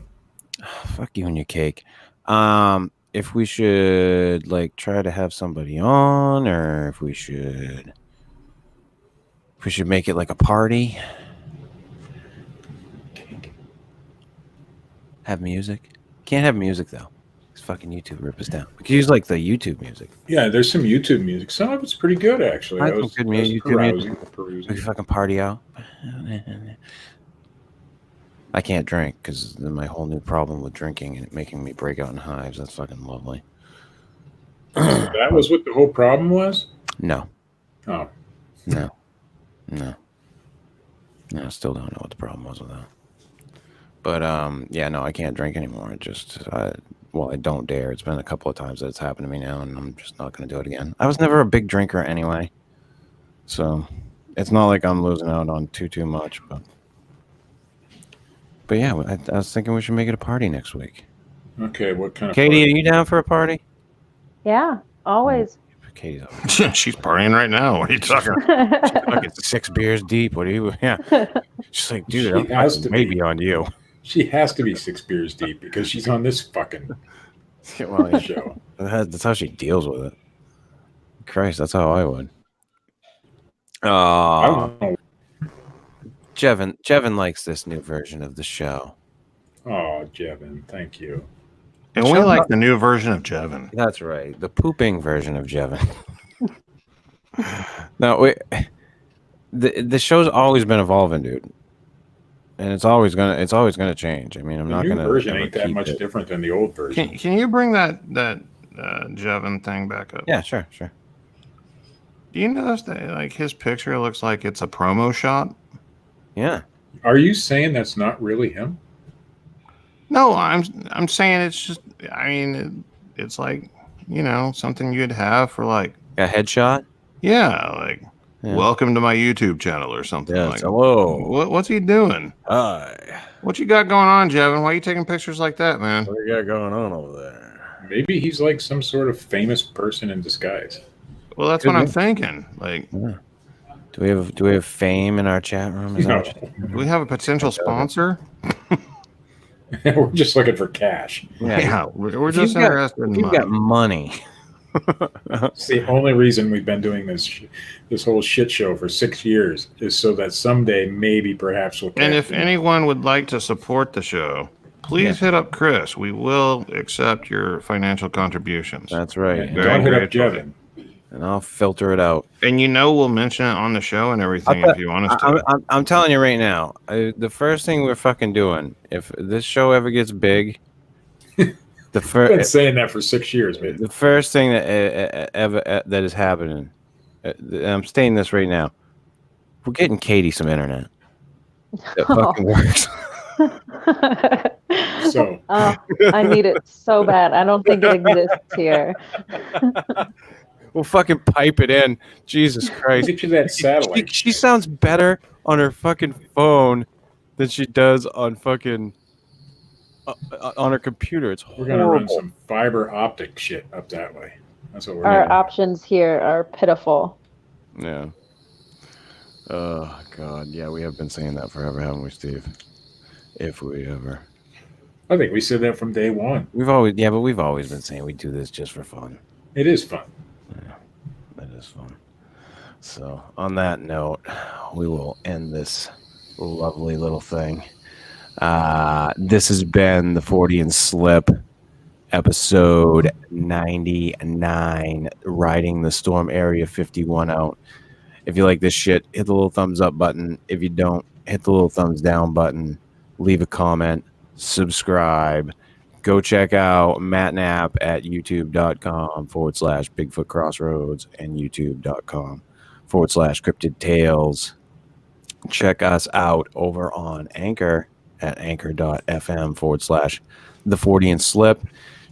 Fuck you and your cake. If we should like try to have somebody on, or if we should make it like a party. Have music. Can't have music though. It's fucking YouTube rip us down. We could use like the YouTube music. Yeah, there's some YouTube music. Some of it's pretty good actually. I think good music. We could fucking party out. I can't drink because my whole new problem with drinking and it making me break out in hives. That's fucking lovely. That was what the whole problem was? No. Oh. No. I still don't know what the problem was with that. But yeah, no, I can't drink anymore. It just I don't dare. It's been a couple of times that it's happened to me now, and I'm just not going to do it again. I was never a big drinker anyway, so it's not like I'm losing out on too much. But yeah, I was thinking we should make it a party next week. Okay, what kind of Katie, party? are you down for a party? Yeah, always. Katie's over. She's partying right now. What are you talking? Fucking 6 beers deep. What are you? Yeah. She's like, dude, She I'm has fucking to way be. beyond you. She has to be 6 beers deep because she's on this fucking Well, yeah, show. that's how she deals with it. Christ, that's how I would. I don't know. Jevin likes this new version of the show. Oh, Jevin, thank you. And we like the new version of Jevin. That's right, the pooping version of Jevin. No, the show's always been evolving, dude, and it's always gonna change. I mean, I'm The not new gonna version ever ain't that keep much it. different than the old version. Can you bring that Jevin thing back up? Yeah, sure. Do you notice that like his picture looks like it's a promo shot? Yeah. Are you saying that's not really him? No, I'm saying it's just. I mean, it's like something you'd have for like A headshot. like Yeah. welcome to my YouTube channel or something. Yes. Like, Hello. what's he doing? Hi. What you got going on, Jevin? Why are you taking pictures like that, man? What do you got going on over there? Maybe he's like some sort of famous person in disguise. Well, that's what I'm thinking. Like, Do we have fame in our chat room? Is that No. what you- do we have a potential sponsor? We're just looking for cash. Yeah, we're If just you've got- interested in if you've money. got money. It's the only reason we've been doing this whole shit show for 6 years is so that someday maybe perhaps we'll. And cash if in. anyone would like to support the show, please hit up Chris. We will accept your financial contributions. That's right. And Very don't hit up grateful. Jevin. And I'll filter it out. And we'll mention it on the show and everything if you want us to. I'm telling you right now, the first thing we're fucking doing, if this show ever gets big, the I've been first saying that for 6 years, man. the first thing that ever that is happening, and I'm stating this right now, we're getting Katie some internet that fucking works. So I need it so bad. I don't think it exists here. We'll fucking pipe it in. Jesus Christ. get you that satellite. She sounds better on her fucking phone than she does on fucking on her computer. It's We're gonna run horrible. some fiber optic shit up that way. That's what we're Our doing. options here are pitiful. Yeah. Oh God. Yeah, we have been saying that forever, haven't we, Steve? If we ever. I think we said that from day one. We've always been saying we do this just for fun. It is fun. That is fun. So on that note, we will end this lovely little thing. This has been the Fortean Slip, episode 99, riding the storm area 51 out. If you like this shit, hit the little thumbs up button. If you don't, hit the little thumbs down button. Leave a comment. Subscribe. Go check out Matt Knapp at youtube.com/bigfootcrossroads and youtube.com/cryptid tales. Check us out over on Anchor at anchor.fm/the Fortean Slip.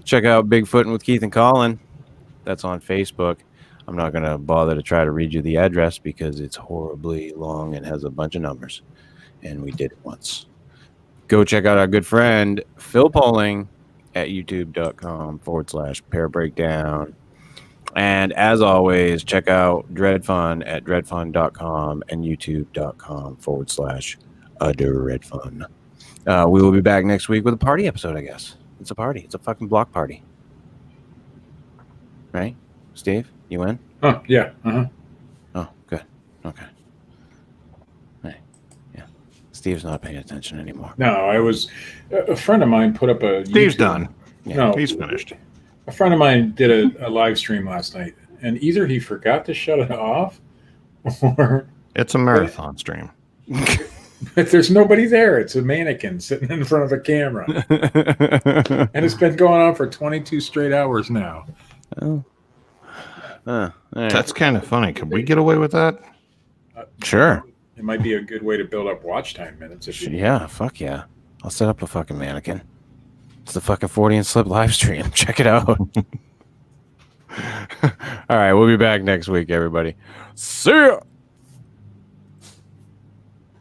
Check out Bigfootin' with Keith and Colin. That's on Facebook. I'm not going to bother to try to read you the address because it's horribly long and has a bunch of numbers. And we did it once. Go check out our good friend Phil Poling at youtube.com/pair breakdown. And as always, check out Dred Funn at dredfun.com and youtube.com/Dred Funn. We will be back next week with a party episode, I guess. It's a party. It's a fucking block party. Right? Steve, you in? Huh? Yeah. Uh-huh. Oh, good. Okay. Hey, yeah. Steve's not paying attention anymore. No, I was. A friend of mine put up a. Steve's YouTube- done. Yeah. No, He's finished. A friend of mine did a live stream last night, and either he forgot to shut it off, or It's a marathon stream. There's nobody there. It's a mannequin sitting in front of a camera. And it's been going on for 22 straight hours now. Oh. All right. That's kind of funny. Could we get away with that? Sure. It might be a good way to build up watch time minutes. If you Yeah, fuck yeah. I'll set up a fucking mannequin. It's the fucking Fortean Slip live stream. Check it out. All right, we'll be back next week, everybody. See ya.